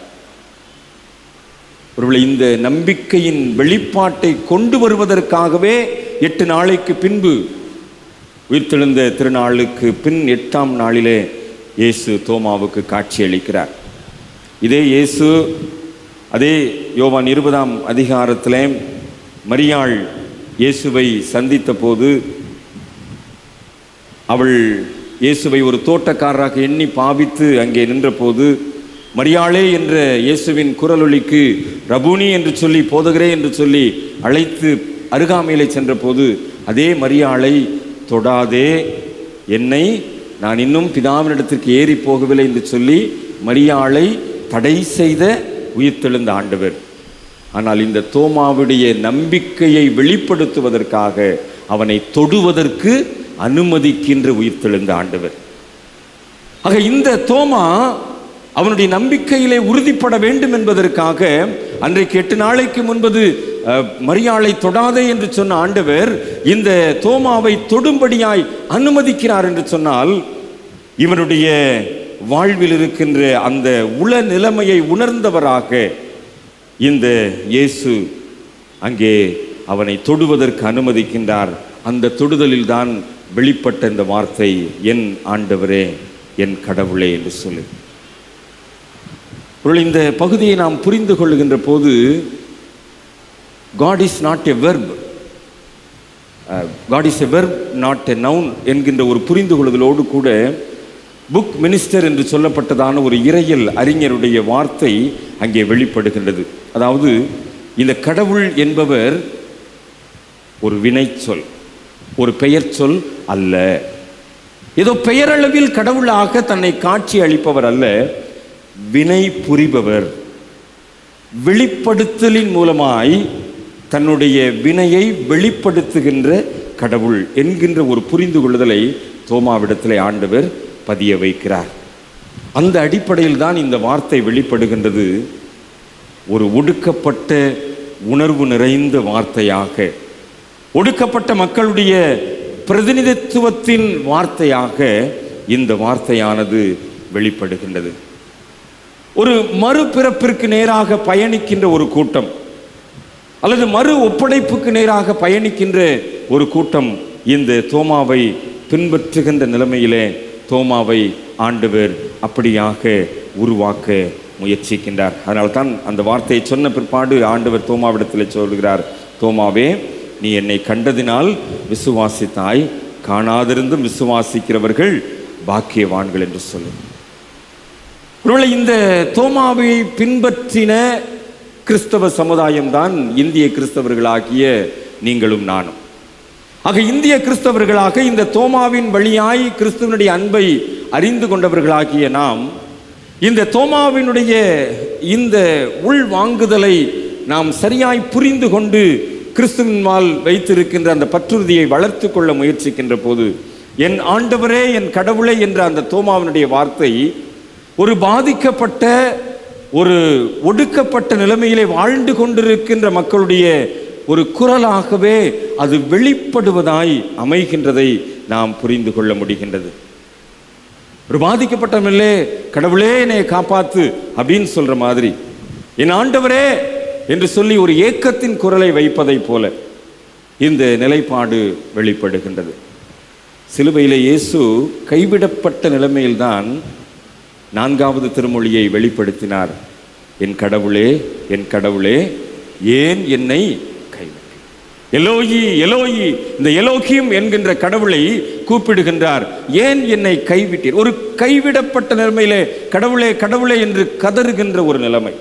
ஒருவேளை இந்த நம்பிக்கையின் வெளிப்பாட்டை கொண்டு வருவதற்காகவே 8 நாளைக்கு பின்பு உயிர்த்தெழுந்த திருநாளுக்கு பின் 8ஆம் நாளிலே இயேசு தோமாவுக்கு காட்சி அளிக்கிறார். இதே இயேசு அதே யோவான் 20ஆம் அதிகாரத்திலே மரியாள் இயேசுவை சந்தித்த போது அவள் இயேசுவை ஒரு தோட்டக்காரராக எண்ணி பாவித்து அங்கே நின்றபோது, மரியாளே என்ற இயேசுவின் குரலொலிக்கு ரபூனி என்று சொல்லி, போதகரே என்று சொல்லி அழைத்து அருகாமையிலே சென்றபோது, அதே மரியாளை தொடாதே, என்னை நான் இன்னும் பிதாவினிடத்திற்கு ஏறி போகவில்லை என்று சொல்லி மரியாளை தடை செய்த உயிர்த்தெழுந்த ஆண்டவர். ஆனால் இந்த தோமாவுடைய நம்பிக்கையை வெளிப்படுத்துவதற்காக அவனை தொடுவதற்கு அனுமதிக்கின்ற உயிர்த்தெழுந்த ஆண்டவர். ஆக இந்த தோமா அவனுடைய நம்பிக்கையிலே உறுதிப்பட வேண்டும் என்பதற்காக அன்றைக்கு 8 நாளைக்கு முன்பது மரியாளை தொடாதே என்று சொன்ன ஆண்டவர் இந்த தோமாவை தொடும்படியாய் அனுமதிக்கிறார் என்று சொன்னால், இவனுடைய வாழ்வில் இருக்கின்ற அந்த உள நிலைமையை உணர்ந்தவராக இந்த இயேசு அங்கே அவனை தொடுவதற்கு அனுமதிக்கின்றார். அந்த தொடுதலில் தான் வெளிப்பட்ட இந்த வார்த்தை, என் ஆண்டவரே, என் கடவுளே என்று சொல்லி. இந்த பகுதியை நாம் புரிந்து கொள்ளுகின்ற போது, God is not a verb, God is a verb not a noun என்கின்ற ஒரு புரிந்து கொள்ளுதலோடு கூட புக் மினிஸ்டர் என்று சொல்லப்பட்டதான ஒரு இறையியல் அறிஞருடைய வார்த்தை அங்கே வெளிப்படுகின்றது. அதாவது இந்த கடவுள் என்பவர் ஒரு வினை சொல், ஒரு பெயர் சொல் அல்ல. ஏதோ பெயரளவில் கடவுளாக தன்னை காட்சி அளிப்பவர் அல்ல, வினை புரிபவர். வெளிப்படுத்தலின் மூலமாய் தன்னுடைய வினையை வெளிப்படுத்துகின்ற கடவுள் என்கின்ற ஒரு புரிந்து கொள்ளுதலை தோமாவிடத்திலே ஆண்டவர் பதிய வைக்கிறார். அந்த அடிப்படையில் தான் இந்த வார்த்தை வெளிப்படுகின்றது. ஒரு ஒடுக்கப்பட்ட உணர்வு நிறைந்த வார்த்தையாக, ஒடுக்கப்பட்ட மக்களுடைய பிரதிநிதித்துவத்தின் வார்த்தையாக இந்த வார்த்தையானது வெளிப்படுகின்றது. ஒரு மறுபிறப்பிற்கு நேராக பயணிக்கின்ற ஒரு கூட்டம், அல்லது மறு ஒப்படைப்புக்கு நேராக பயணிக்கின்ற ஒரு கூட்டம் இந்த தோமாவை பின்பற்றுகின்ற நிலைமையிலே தோமாவை ஆண்டவர் அப்படியாக உருவாக்க முயற்சிக்கின்றார். அதனால்தான் அந்த வார்த்தையை சொன்ன பிற்பாடு ஆண்டவர் தோமாவிடத்தில் சொல்கிறார், தோமாவே, நீ என்னை கண்டதினால் விசுவாசித்தாய், காணாதிருந்தும் விசுவாசிக்கிறவர்கள் பாக்கியவான்கள் என்று சொல்லு. ஒருவேளை இந்த தோமாவை பின்பற்றின கிறிஸ்தவ சமுதாயம்தான் இந்திய கிறிஸ்தவர்களாகிய நீங்களும் நானும். ஆக இந்திய கிறிஸ்தவர்களாக இந்த தோமாவின் வழியாய் கிறிஸ்துவனுடைய அன்பை அறிந்து கொண்டவர்களாகிய நாம் இந்த தோமாவினுடைய இந்த உள்வாங்குதலை நாம் சரியாய் புரிந்து கொண்டு கிறிஸ்துவின்பால் வைத்திருக்கின்ற அந்த பற்றுறுதியை வளர்த்து கொள்ள முயற்சிக்கின்ற போது, என் ஆண்டவரே, என் கடவுளே என்ற அந்த தோமாவினுடைய வார்த்தை ஒரு பாதிக்கப்பட்ட, ஒரு ஒடுக்கப்பட்ட நிலைமையிலே வாழ்ந்து கொண்டிருக்கின்ற மக்களுடைய ஒரு குரலாகவே அது வெளிப்படுவதாய் அமைகின்றதை நாம் புரிந்து கொள்ள முடிகின்றது. ஒரு பாதிக்கப்பட்டவர்களே, கடவுளே என்னை காப்பாத்து அப்படின்னு சொல்ற மாதிரி, என் ஆண்டவரே என்று சொல்லி ஒரு ஏக்கத்தின் குரலை வைப்பதை போல இந்த நிலைப்பாடு வெளிப்படுகின்றது. சிலுவையிலே இயேசு கைவிடப்பட்ட நிலைமையில்தான் 4வது திருமொழியை வெளிப்படுத்தினார். என் கடவுளே, என் கடவுளே, ஏன் என்னை கைவிட்டீர்? எலோயி எலோயி, இந்த எலோகிம் என்கின்ற கடவுளை கூப்பிடுகின்றார். ஏன் என்னை கைவிட்டீர்? ஒரு கைவிடப்பட்ட நிலைமையிலே கடவுளே கடவுளே என்று கதறுகின்ற ஒரு நிலைமை.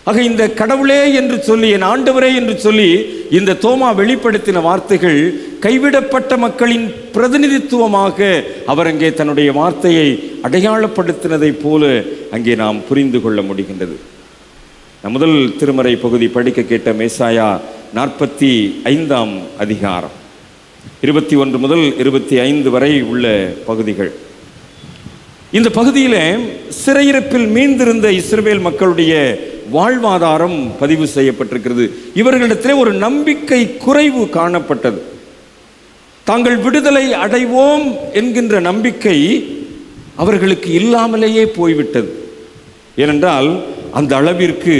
ஆக இந்த கடவுளே என்று சொல்லி, என் ஆண்டவரே என்று சொல்லி இந்த தோமா வெளிப்படுத்தின வார்த்தைகள் கைவிடப்பட்ட மக்களின் பிரதிநிதித்துவமாக அவர் அங்கே தன்னுடைய வார்த்தையை அடையாளப்படுத்தினதை போல அங்கே நாம் புரிந்து கொள்ள முடிகின்றது. முதல் திருமறை பகுதி படிக்க கேட்ட மேசாயா 45ஆம் அதிகாரம் 21 முதல் 25 வரை உள்ள பகுதிகள். இந்த பகுதியிலே சிறையிருப்பில் மீண்டிருந்த இஸ்ரவேல் மக்களுடைய வாழ்வாதாரம் பதிவு செய்யப்பட்டிருக்கிறது. இவர்களிடத்திலே ஒரு நம்பிக்கை குறைவு காணப்பட்டது. தாங்கள் விடுதலை அடைவோம் என்கின்ற நம்பிக்கை அவர்களுக்கு இல்லாமலேயே போய்விட்டது. ஏனென்றால் அந்த அளவிற்கு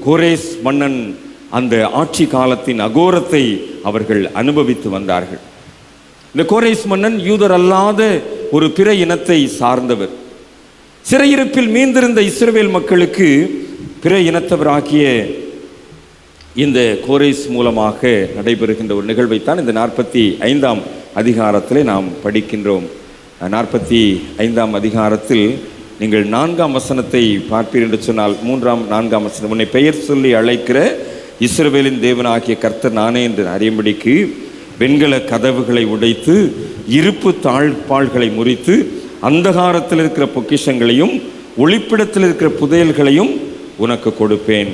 கோரேஸ் மன்னன் அந்த ஆட்சி காலத்தின் அகோரத்தை அவர்கள் அனுபவித்து வந்தார்கள். இந்த கோரேஸ் மன்னன் யூதர் அல்லாத ஒரு பிற இனத்தை சார்ந்தவர். சிறையிருப்பில் மீந்திருந்த இஸ்ரவேல் மக்களுக்கு பிற இனத்தவராகிய இந்த கோரேஸ் மூலமாக நடைபெறுகின்ற ஒரு நிகழ்வைத்தான் இந்த 45ஆம் அதிகாரத்திலே நாம் படிக்கின்றோம். 45ஆம் அதிகாரத்தில் நீங்கள் 4ஆம் வசனத்தை பார்ப்பீர் என்று சொன்னால் 4ஆம் வசனம், உன்னை பெயர் சொல்லி அழைக்கிற இஸ்ரவேலின் தேவனாகிய கர்த்தர் நானே என்று அறியும்படிக்கு வெண்கல கதவுகளை உடைத்து இருப்பு தாழ்பாள்களை முறித்து அந்தகாரத்தில் இருக்கிற பொக்கிஷங்களையும் ஒளிப்பிடத்தில் இருக்கிற புதையல்களையும் உனக்கு கொடுப்பேன்.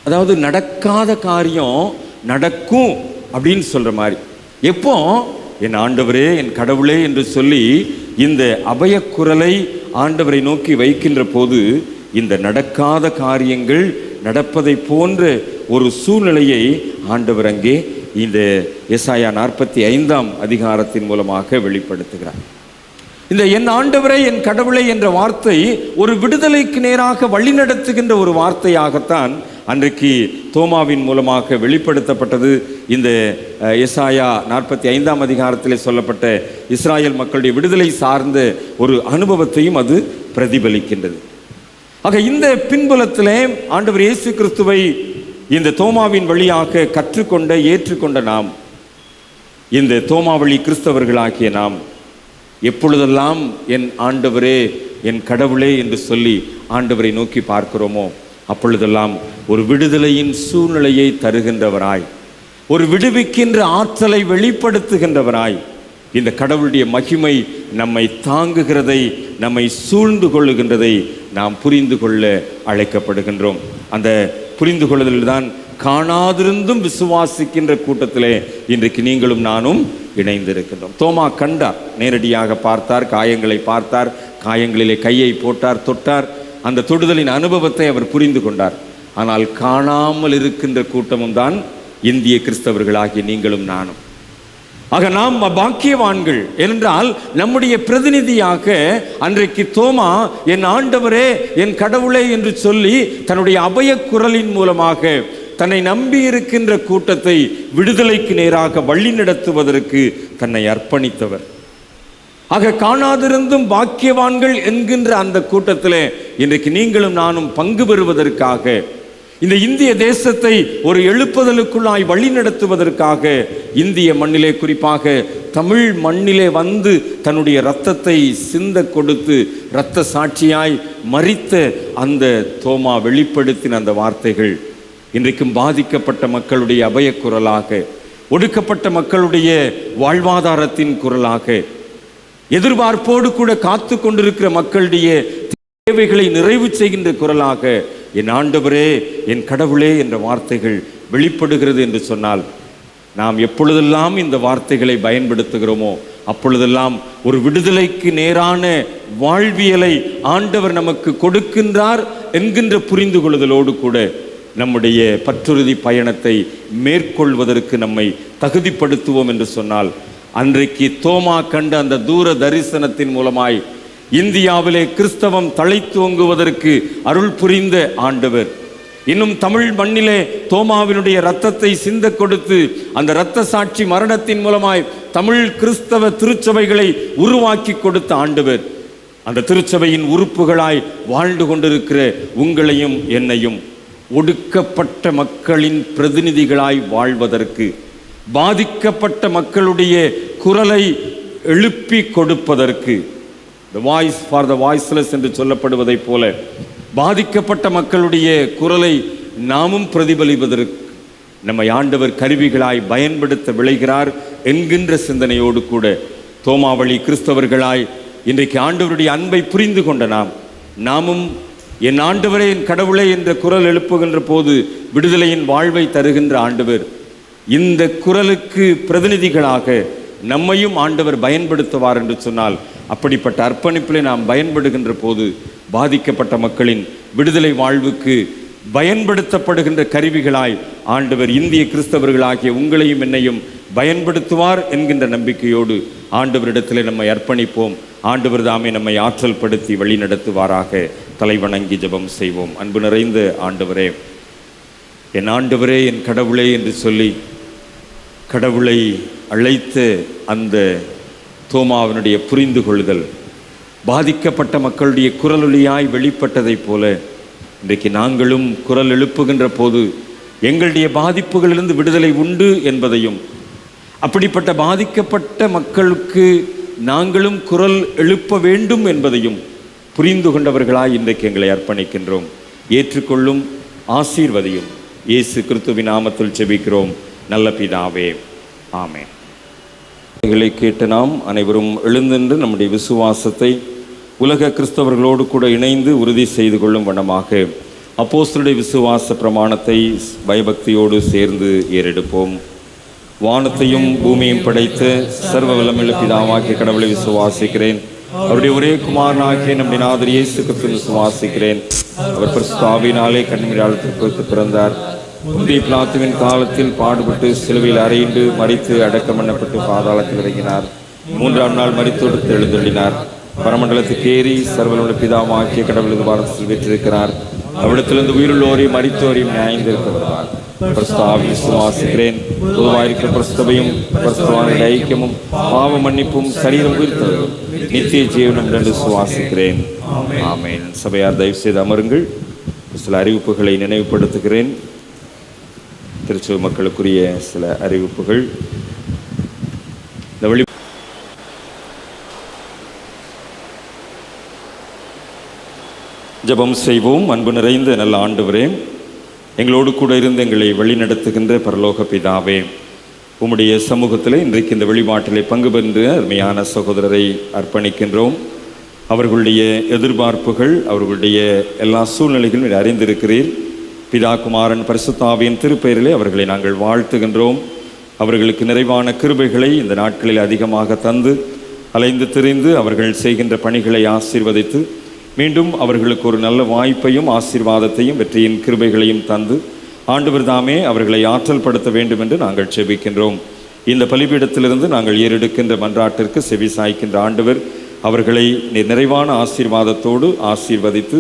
அதாவது நடக்காத காரியம் நடக்கும் அப்படின்னு சொல்ற மாதிரி. எப்போ என் ஆண்டவரே என் கடவுளே என்று சொல்லி இந்த அபயக்குரலை ஆண்டவரை நோக்கி வைக்கின்ற போது இந்த நடக்காத காரியங்கள் நடப்பதை போன்ற ஒரு சூழ்நிலையை ஆண்டவர் அங்கே இந்த எசாயா 45ஆம் அதிகாரத்தின் மூலமாக வெளிப்படுத்துகிறார். இந்த என் ஆண்டவரே என் கடவுளே என்ற வார்த்தை ஒரு விடுதலைக்கு நேராக வழிநடத்துகின்ற ஒரு வார்த்தையாகத்தான் அன்றைக்கு தோமாவின் மூலமாக வெளிப்படுத்தப்பட்டது. இந்த எசாயா 45ஆம் அதிகாரத்திலே சொல்லப்பட்ட இஸ்ராயல் மக்களுடைய விடுதலை சார்ந்த ஒரு அனுபவத்தையும் அது பிரதிபலிக்கின்றது. ஆக இந்த பின்புலத்திலே ஆண்டவர் இயேசு கிறிஸ்துவை இந்த தோமாவின் வழியாக கற்றுக்கொண்ட ஏற்றுக்கொண்ட நாம், இந்த தோமாவழி கிறிஸ்தவர்களாகிய நாம் எப்பொழுதெல்லாம் என் ஆண்டவரே என் கடவுளே என்று சொல்லி ஆண்டவரை நோக்கி பார்க்கிறோமோ அப்பொழுதெல்லாம் ஒரு விடுதலையின் சூழ்நிலையை தருகின்றவராய், ஒரு விடுவிக்கின்ற ஆற்றலை வெளிப்படுத்துகின்றவராய், இந்த கடவுளுடைய மகிமை நம்மை தாங்குகிறதை, நம்மை சூழ்ந்து கொள்ளுகின்றதை நாம் புரிந்து கொள்ள அழைக்கப்படுகின்றோம். அந்த புரிந்து கொள்ளுதல்தான் காணாதிருந்தும் விசுவாசிக்கின்ற கூட்டத்திலே இன்றைக்கு நீங்களும் நானும் இணைந்திருக்கின்றோம். தோமா கண்டார், நேரடியாக பார்த்தார், காயங்களை பார்த்தார், காயங்களிலே கையை போட்டார், தொட்டார். அந்த தொடுதலின் அனுபவத்தை அவர் புரிந்து கொண்டார். ஆனால் காணாமல் இருக்கின்ற கூட்டமும் தான் இந்திய கிறிஸ்தவர்களாகிய நீங்களும் நானும். ஆக நாம் பாக்கியவான்கள் என்றால் நம்முடைய பிரதிநிதியாக அன்றைக்கு தோமா என் ஆண்டவரே என் கடவுளே என்று சொல்லி தன்னுடைய அபய குரலின் மூலமாக தன்னை நம்பி இருக்கின்ற கூட்டத்தை விடுதலைக்கு நேராக வழி நடத்துவதற்கு தன்னை அர்ப்பணித்தவர். ஆக காணாதிருந்தும் பாக்கியவான்கள் என்கின்ற அந்த கூட்டத்திலே இன்றைக்கு நீங்களும் நானும் பங்கு பெறுவதற்காக, இந்த இந்திய தேசத்தை ஒரு எழுப்புதலுக்குள்ளாய் வழி நடத்துவதற்காக இந்திய மண்ணிலே, குறிப்பாக தமிழ் மண்ணிலே வந்து தன்னுடைய இரத்தத்தை சிந்த கொடுத்து இரத்த சாட்சியாய் மரித்த அந்த தோமா வெளிப்படுத்தின அந்த வார்த்தைகள் இன்றைக்கும் பாதிக்கப்பட்ட மக்களுடைய அபயக்குரலாக, ஒடுக்கப்பட்ட மக்களுடைய வாழ்வாதாரத்தின் குரலாக, எதிர்பார்ப்போடு கூட காத்து கொண்டிருக்கிற மக்களுடைய தேவைகளை நிறைவு செய்கின்ற குரலாக என் ஆண்டவரே என் கடவுளே என்ற வார்த்தைகள் வெளிப்படுகிறது என்று சொன்னால், நாம் எப்பொழுதெல்லாம் இந்த வார்த்தைகளை பயன்படுத்துகிறோமோ அப்பொழுதெல்லாம் ஒரு விடுதலைக்கு நேரான வாழ்வியலை ஆண்டவர் நமக்கு கொடுக்கின்றார் என்கின்ற புரிந்து கொள்ளுதலோடு கூட நம்முடைய பற்றுறுதி பயணத்தை மேற்கொள்வதற்கு நம்மை தகுதிப்படுத்துவோம் என்று சொன்னால், அன்றைக்கு தோமா கண்ட அந்த தூர தரிசனத்தின் மூலமாய் இந்தியாவிலே கிறிஸ்தவம் தழைத்தோங்குவதற்கு அருள் புரிந்த ஆண்டவர் இன்னும் தமிழ் மண்ணிலே தோமாவினுடைய இரத்தத்தை சிந்த கொடுத்து அந்த இரத்த சாட்சி மரணத்தின் மூலமாய் தமிழ் கிறிஸ்தவ திருச்சபைகளை உருவாக்கி கொடுத்த ஆண்டவர் அந்த திருச்சபையின் உறுப்புகளாய் வாழ்ந்து கொண்டிருக்கிற உங்களையும் என்னையும் ஒடுக்கப்பட்ட மக்களின் பிரதிநிதிகளாய் வாழ்வதற்கு, பாதிக்கப்பட்ட மக்களுடைய குரலை எழுப்பி கொடுப்பதற்கு, the voice for the voiceless என்று சொல்லப்படுவதைப் போல பாதிக்கப்பட்ட மக்களுடைய குரலை நாமும் பிரதிபலிப்பதற்கு நம்மை ஆண்டவர் கருவிகளாய் பயன்படுத்த விளைகிறார் என்கின்ற சிந்தனையோடு கூட தோமாவழி கிறிஸ்தவர்களாய் இன்றைக்கு ஆண்டவருடைய அன்பை புரிந்து கொண்ட நாமும் என் ஆண்டவரே என் கடவுளே என்ற குரல் எழுப்புகின்ற போது விடுதலையின் வாழ்வை தருகின்ற ஆண்டவர் இந்த குரலுக்கு பிரதிநிதிகளாக நம்மையும் ஆண்டவர் பயன்படுத்துவார் என்று சொன்னால், அப்படிப்பட்ட அர்ப்பணிப்பிலே நாம் பயன்படுகின்ற போது பாதிக்கப்பட்ட மக்களின் விடுதலை வாழ்வுக்கு பயன்படுத்தப்படுகின்ற கருவிகளாய் ஆண்டவர் இந்திய கிறிஸ்தவர்களாகிய உங்களையும் என்னையும் பயன்படுத்துவார் என்கின்ற நம்பிக்கையோடு ஆண்டவரிடத்திலே நம்மை அர்ப்பணிப்போம். ஆண்டவர் தாமே நம்மை ஆற்றல் படுத்தி வழி நடத்துவாராக. தலைவணங்கி ஜெபம் செய்வோம். அன்பு நிறைந்த ஆண்டவரே, என் ஆண்டவரே என் கடவுளே என்று சொல்லி கடவுளை அழைத்த அந்த தோமாவினுடைய புரிந்து கொள்ளுதல் பாதிக்கப்பட்ட மக்களுடைய குரலொலியாய் வெளிப்பட்டதைப் போல இன்றைக்கு நாங்களும் குரல் எழுப்புகின்ற போது எங்களுடைய பாதிப்புகளிலிருந்து விடுதலை உண்டு என்பதையும், அப்படிப்பட்ட பாதிக்கப்பட்ட மக்களுக்கு நாங்களும் குரல் எழுப்ப வேண்டும் என்பதையும் புரிந்து கொண்டவர்களாய் இன்றைக்கு எங்களை அர்ப்பணிக்கின்றோம். ஏற்றுக்கொள்ளும், ஆசீர்வதியும். இயேசு கிறிஸ்துவின் நாமத்தில் ஜெபிக்கிறோம் நல்ல பிதாவே, ஆமென். இவைகளை கேட்டு நாம் அனைவரும் எழுந்தின்று நம்முடைய விசுவாசத்தை உலக கிறிஸ்தவர்களோடு கூட இணைந்து உறுதி செய்து கொள்ளும் வண்ணமாக அப்போஸ்தலருடைய விசுவாச பிரமாணத்தை பயபக்தியோடு சேர்ந்து ஏறெடுப்போம். வானத்தையும் பூமியையும் படைத்த சர்வ வல்லமையுள்ள பிதாவாகிய கடவுளை விசுவாசிக்கிறேன். அவருடைய ஒரே குமாரனாகிய நம்முடைய நாதர் இயேசு கிறிஸ்துவை விசுவாசிக்கிறேன். அவர் பரிசுத்த ஆவியினாலே கன்னிமரியாளத்திற்கு பிறந்தார். முந்தைய பிலாத்துவின் காலத்தில் பாடுபட்டு சிலுவையில் அறையுண்டு மரித்து அடக்கம் பண்ணப்பட்டு பாதாளத்தில் இறங்கினார். 3ஆம் நாள் மரித்தொடுத்து எழுந்தள்ளினார். பரமண்டலத்துக்கு ஏறி சர்வலோட பிதாவாகிய கடவுளது வாரத்தில் வெற்றிருக்கிறார். அவ்விடத்திலிருந்து உயிருள்ளோரையும் மரித்தோரையும் நியாயந்திருக்க வருவார். பரிசுத்த ஆவியை விசுவாசிக்கிறேன். பொதுவாயிருக்கிற பிரஸ்தபையும் பிரஸ்தவான ஐக்கியமும் பாவ மன்னிப்பும் சரீரம் உயிர்த்தவர்களும் நித்திய ஜீவனம் என்று விசுவாசிக்கிறேன். ஆமென். சபையார் தயவு செய்து அமருங்கள். சில அறிவிப்புகளை நினைவுபடுத்துகிறேன். திருச்செந்தூர் மக்களுக்குரிய சில அறிவிப்புகள். இந்த ஜெபம் செய்வோம். அன்பு நிறைந்த நல்ல ஆண்டவரே, எங்களோடு கூட இருந்து எங்களை வழிநடத்துகின்ற பரலோக பிதாவே, உம்முடைய சமூகத்தில் இன்றைக்கு இந்த வழிபாட்டிலே பங்கு பெற்று அருமையான சகோதரரை அர்ப்பணிக்கின்றோம். அவர்களுடைய எதிர்பார்ப்புகள், அவர்களுடைய எல்லா சூழ்நிலைகளும் அறிந்திருக்கிறீர். பிதா, குமாரன், பரிசுத்த ஆவியின் திருப்பெயரிலே அவர்களை நாங்கள் வாழ்த்துகின்றோம். அவர்களுக்கு நிறைவான கிருபைகளை இந்த நாட்களில் அதிகமாக தந்து அலைந்து திரிந்து அவர்கள் செய்கின்ற பணிகளை ஆசீர்வதித்து மீண்டும் அவர்களுக்கு ஒரு நல்ல வாய்ப்பையும் ஆசீர்வாதத்தையும் வெற்றியின் கிருபைகளையும் தந்து ஆண்டவர் தாமே அவர்களை ஆற்றல் படுத்த வேண்டும் என்று நாங்கள் செபிக்கின்றோம். இந்த பலிபீடத்திலிருந்து நாங்கள் ஏறெடுக்கின்ற மன்றாட்டிற்கு செவி சாய்க்கின்ற ஆண்டவர் அவர்களை நிறைவான ஆசீர்வாதத்தோடு ஆசீர்வதித்து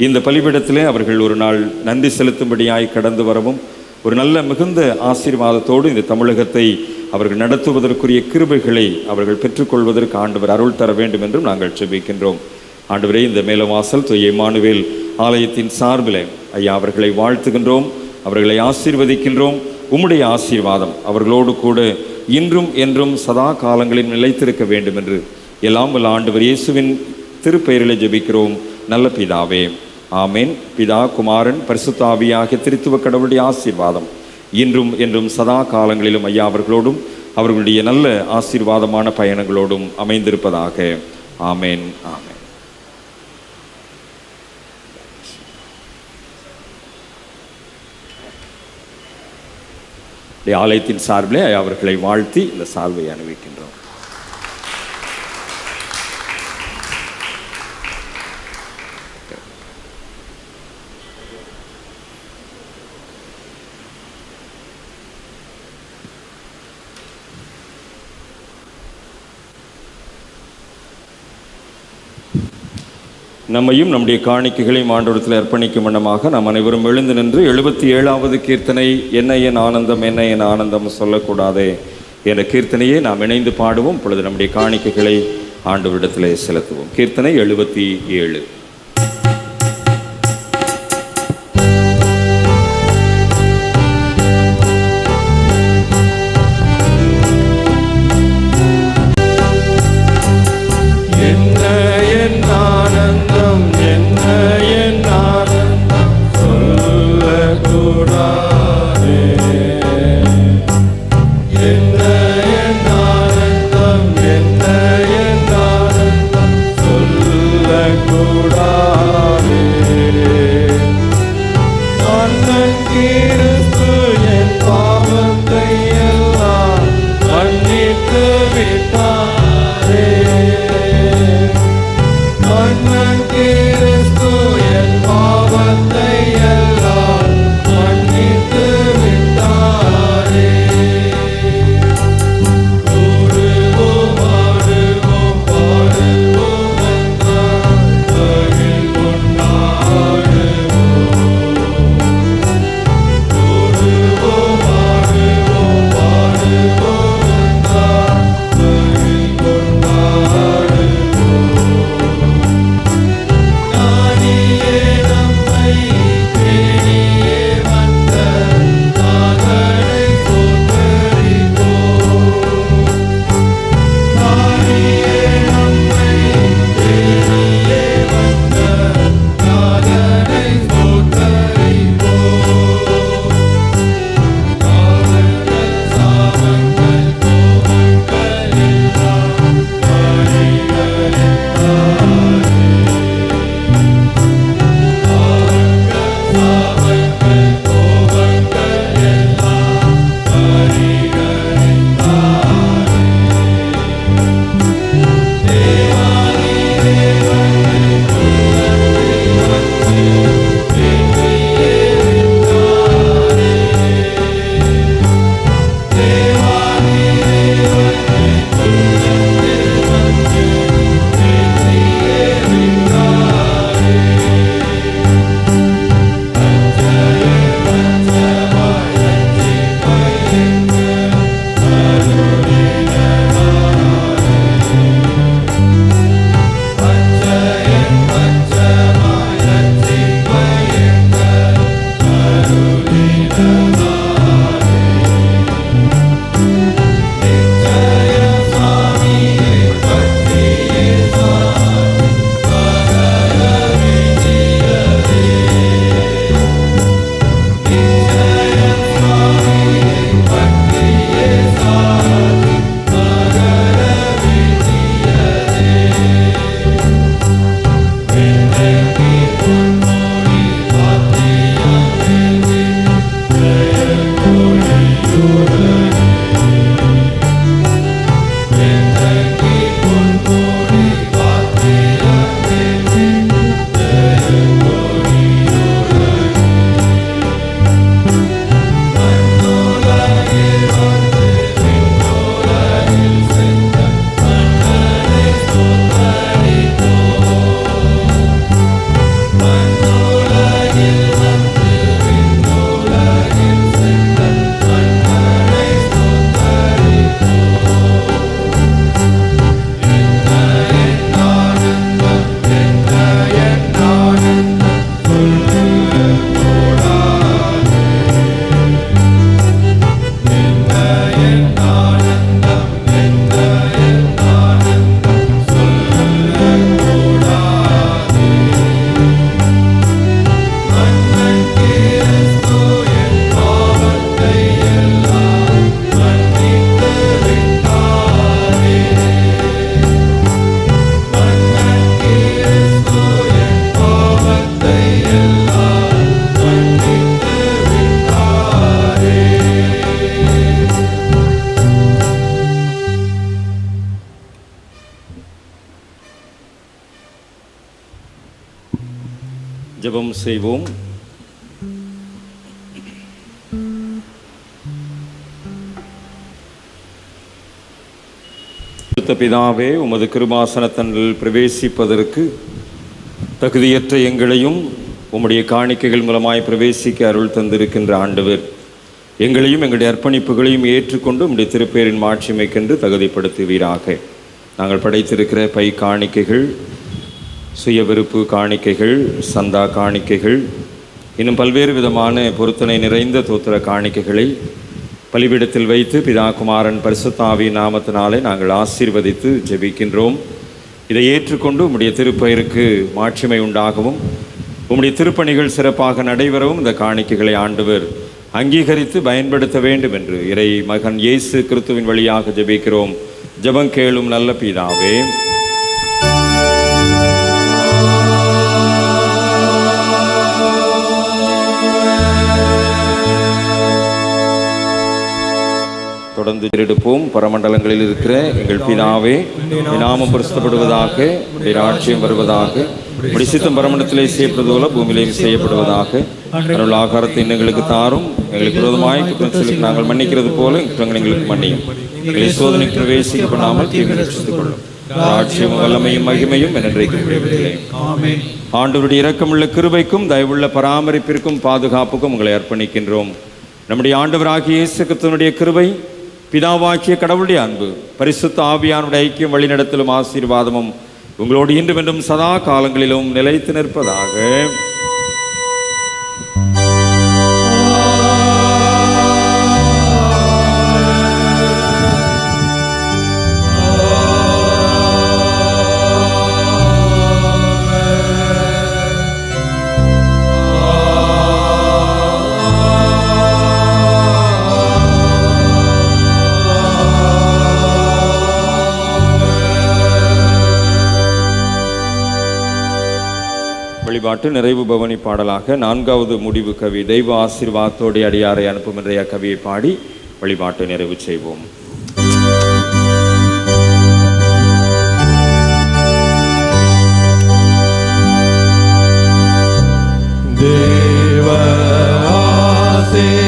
இந்த பலிபீடத்திலே அவர்கள் ஒரு நாள் நன்றி செலுத்தும்படியாய் கடந்து வரவும் ஒரு நல்ல மிகுந்த ஆசீர்வாதத்தோடு இந்த தமிழகத்தை அவர்கள் நடத்துவதற்குரிய கிருபைகளை அவர்கள் பெற்றுக்கொள்வதற்கு ஆண்டவர் அருள் தர வேண்டும் என்றும் நாங்கள் செபிக்கின்றோம். ஆண்டவரே, இந்த மேலவாசல் தூய இம்மானுவேல் ஆலயத்தின் சார்பில் ஐயா அவர்களை வாழ்த்துகின்றோம், அவர்களை ஆசீர்வதிக்கின்றோம். உம்முடைய ஆசீர்வாதம் அவர்களோடு கூட இன்றும் என்றும் சதா காலங்களில் நிலைத்திருக்க வேண்டும் என்று எல்லாம் வல்ல ஆண்டவர் இயேசுவின் திருப்பெயரிலே ஜெபிக்கிறோம் நல்ல பிதாவே, ஆமேன். பிதா, குமாரன், பரிசுத்த ஆவியாகிய திரித்துவ கடவுளுடைய ஆசீர்வாதம் இன்றும் என்றும் சதா காலங்களிலும் ஐயா அவர்களோடும் அவர்களுடைய நல்ல ஆசீர்வாதமான பயணங்களோடும் அமைந்திருப்பதாக. ஆமேன், ஆமேன். ஆலயத்தின் சார்பிலே அவர்களை வாழ்த்தி இந்த சால்வை அணிவிக்கின்றோம். நம்மையும் நம்முடைய காணிக்கைகளையும் ஆண்டவரிடத்தில் அர்ப்பணிக்கும் வண்ணமாக நாம் அனைவரும் எழுந்து நின்று 77வது கீர்த்தனை என்ன என் ஆனந்தம் என்ன என் ஆனந்தம் சொல்லக்கூடாதே என்ற கீர்த்தனையை நாம் இணைந்து பாடுவோம். இப்பொழுது நம்முடைய காணிக்கைகளை ஆண்டவரிடத்திலே செலுத்துவோம். கீர்த்தனை 77. ஜெபம் செய்வோம். பிதாவே, உமது கிருபாசனத்தன்றில் பிரவேசிப்பதற்கு தகுதியற்ற எங்களையும் உம்முடைய காணிக்கைகள் மூலமாய் பிரவேசிக்க அருள் தந்திருக்கின்ற ஆண்டவர், எங்களையும் எங்களுடைய அர்ப்பணிப்புகளையும் ஏற்றுக்கொண்டு உம்முடைய திருப்பேரின் மாட்சிமைக்கென்று தகுதிப்படுத்துவீராக. நாங்கள் படைத்திருக்கிற பை காணிக்கைகள், சுய விருப்பு காணிக்கைகள், சந்தா காணிக்கைகள், இன்னும் பல்வேறு விதமான பொருத்தனை நிறைந்த தோத்திர காணிக்கைகளை பலிபீடத்தில் வைத்து பிதா குமாரன் பரிசுத்த ஆவியின் நாமத்தினாலே நாங்கள் ஆசீர்வதித்து ஜெபிக்கின்றோம். இதை ஏற்றுக்கொண்டு உம்முடைய திருப்பெயருக்கு மாட்சிமை உண்டாகவும் உம்முடைய திருப்பணிகள் சிறப்பாக நடைபெறவும் இந்த காணிக்கைகளை ஆண்டவர் அங்கீகரித்து பயன்படுத்த வேண்டும் என்று இறை மகன் இயேசு கிறிஸ்துவின் வழியாக ஜெபிக்கிறோம். ஜெபம் கேளும் நல்ல பிதாவே. தொடர்ந்து எடுப்போம். பரமண்டலங்களில் இருக்கிற எங்கள் பிதாவே, நாமம் பரிசுத்தப்படுவதாக, உம்முடைய ராஜ்யம் வருவதாக, உம்முடைய சித்தம் பரமண்டலத்திலே செய்யப்படுவது போல பூமியிலேயும் செய்யப்படுவதாக. அருள் ஆகாரத்தை எங்களுக்கு தாரும், எங்களுக்கு விரோதமாய் குற்றங்களுக்கு நாங்கள் மன்னிக்கிறது போல குற்றங்கள் எங்களுக்கு மன்னியும், எங்களை சோதனைக்கு பிரவேசிக்க பண்ணாமல் தீமை ரட்சித்துக் கொள்ளும். ராஜ்யம் வல்லமையும் மகிமையும் என்றைக்கும் விளைவிக்கிறேன். ஆண்டவருடைய இரக்கமுள்ள கிருபைக்கும் தயவுள்ள பராமரிப்பிற்கும் பாதுகாப்புக்கும் உங்களை அர்ப்பணிக்கின்றோம். நம்முடைய ஆண்டவராகிய இயேசு கிறிஸ்துவினுடைய கிருபை, பிதாவாகிய கடவுளுடைய அன்பு, பரிசுத்த ஆவியானுடைய ஐக்கியம், வழிநடத்தலும் ஆசீர்வாதமும் உங்களோடு இன்றும் என்றும் சதா காலங்களிலும் நிலைத்து நிற்பதாக. வழிபாட்டு நிறைவு பவனி பாடலாக 4வது முடிவு கவி தெய்வ ஆசீர்வாதத்தோடு அடியாரை அனுப்பும் என்ற கவியை பாடி வழிபாட்டை நிறைவு செய்வோம். தேவ ஆசீர்வாதத்தோடு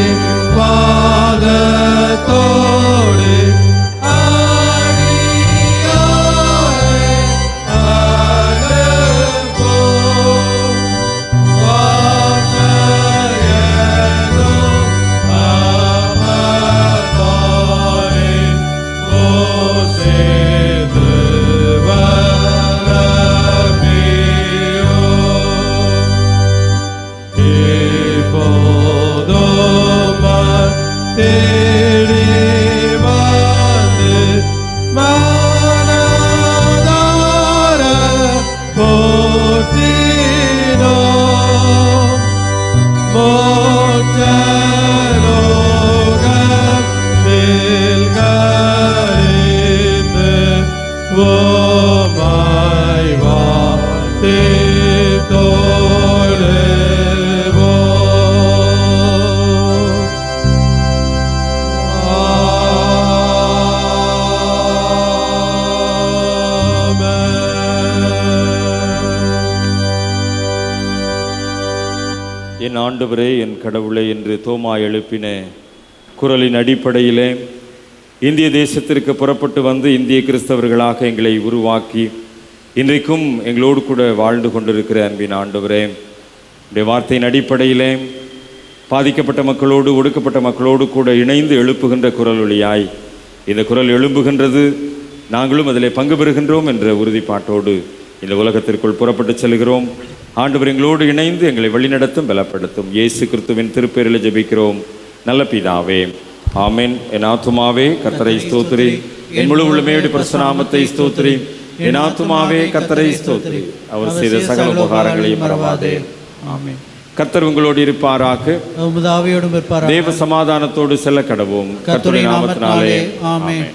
என் ஆண்டவரே, என் கடவுளே என்று தோமா எழுப்பின குரலின் அடிப்படையிலே இந்திய தேசத்திற்கு புறப்பட்டு வந்து இந்திய கிறிஸ்தவர்களாக எங்களை உருவாக்கி இன்றைக்கும் எங்களோடு கூட வாழ்ந்து கொண்டிருக்கிற அன்பின் ஆண்டவரே, இந்த வார்த்தையின் அடிப்படையிலே பாதிக்கப்பட்ட மக்களோடு, ஒடுக்கப்பட்ட மக்களோடு கூட இணைந்து எழுப்புகின்ற குரல் ஒளியாய் இந்த குரல் எழும்புகின்றது, நாங்களும் அதில் பங்கு பெறுகின்றோம் என்ற உறுதிப்பாட்டோடு இந்த உலகத்திற்குள் புறப்பட்டு செல்கிறோம். ஆண்டவர் எங்களோடு இணைந்து எங்களை வழிநடத்தும், பலப்படுத்தும். இயேசு கிறிஸ்துவின் திருப்பெயரில் ஜெபிக்கிறோம் நல்ல பிதாவே, ஆமென். என் ஆத்துமாவே கர்த்தரை ஸ்தோத்திரி, என் முழு உள்ளமையோடு பரிசுத்த நாமத்தை ஸ்தோத்திரி. என் ஆத்துமாவே கர்த்தரை ஸ்தோத்திரி, அவர் செய்த சகல உபகாரங்களையும் மறவாதே. ஆமென். கர்த்தர் உங்களோடு இருப்பாராக, தேவ சமாதானத்தோடு செல்ல கடவோம். கர்த்தருடைய நாமத்தினாலே ஆமென்.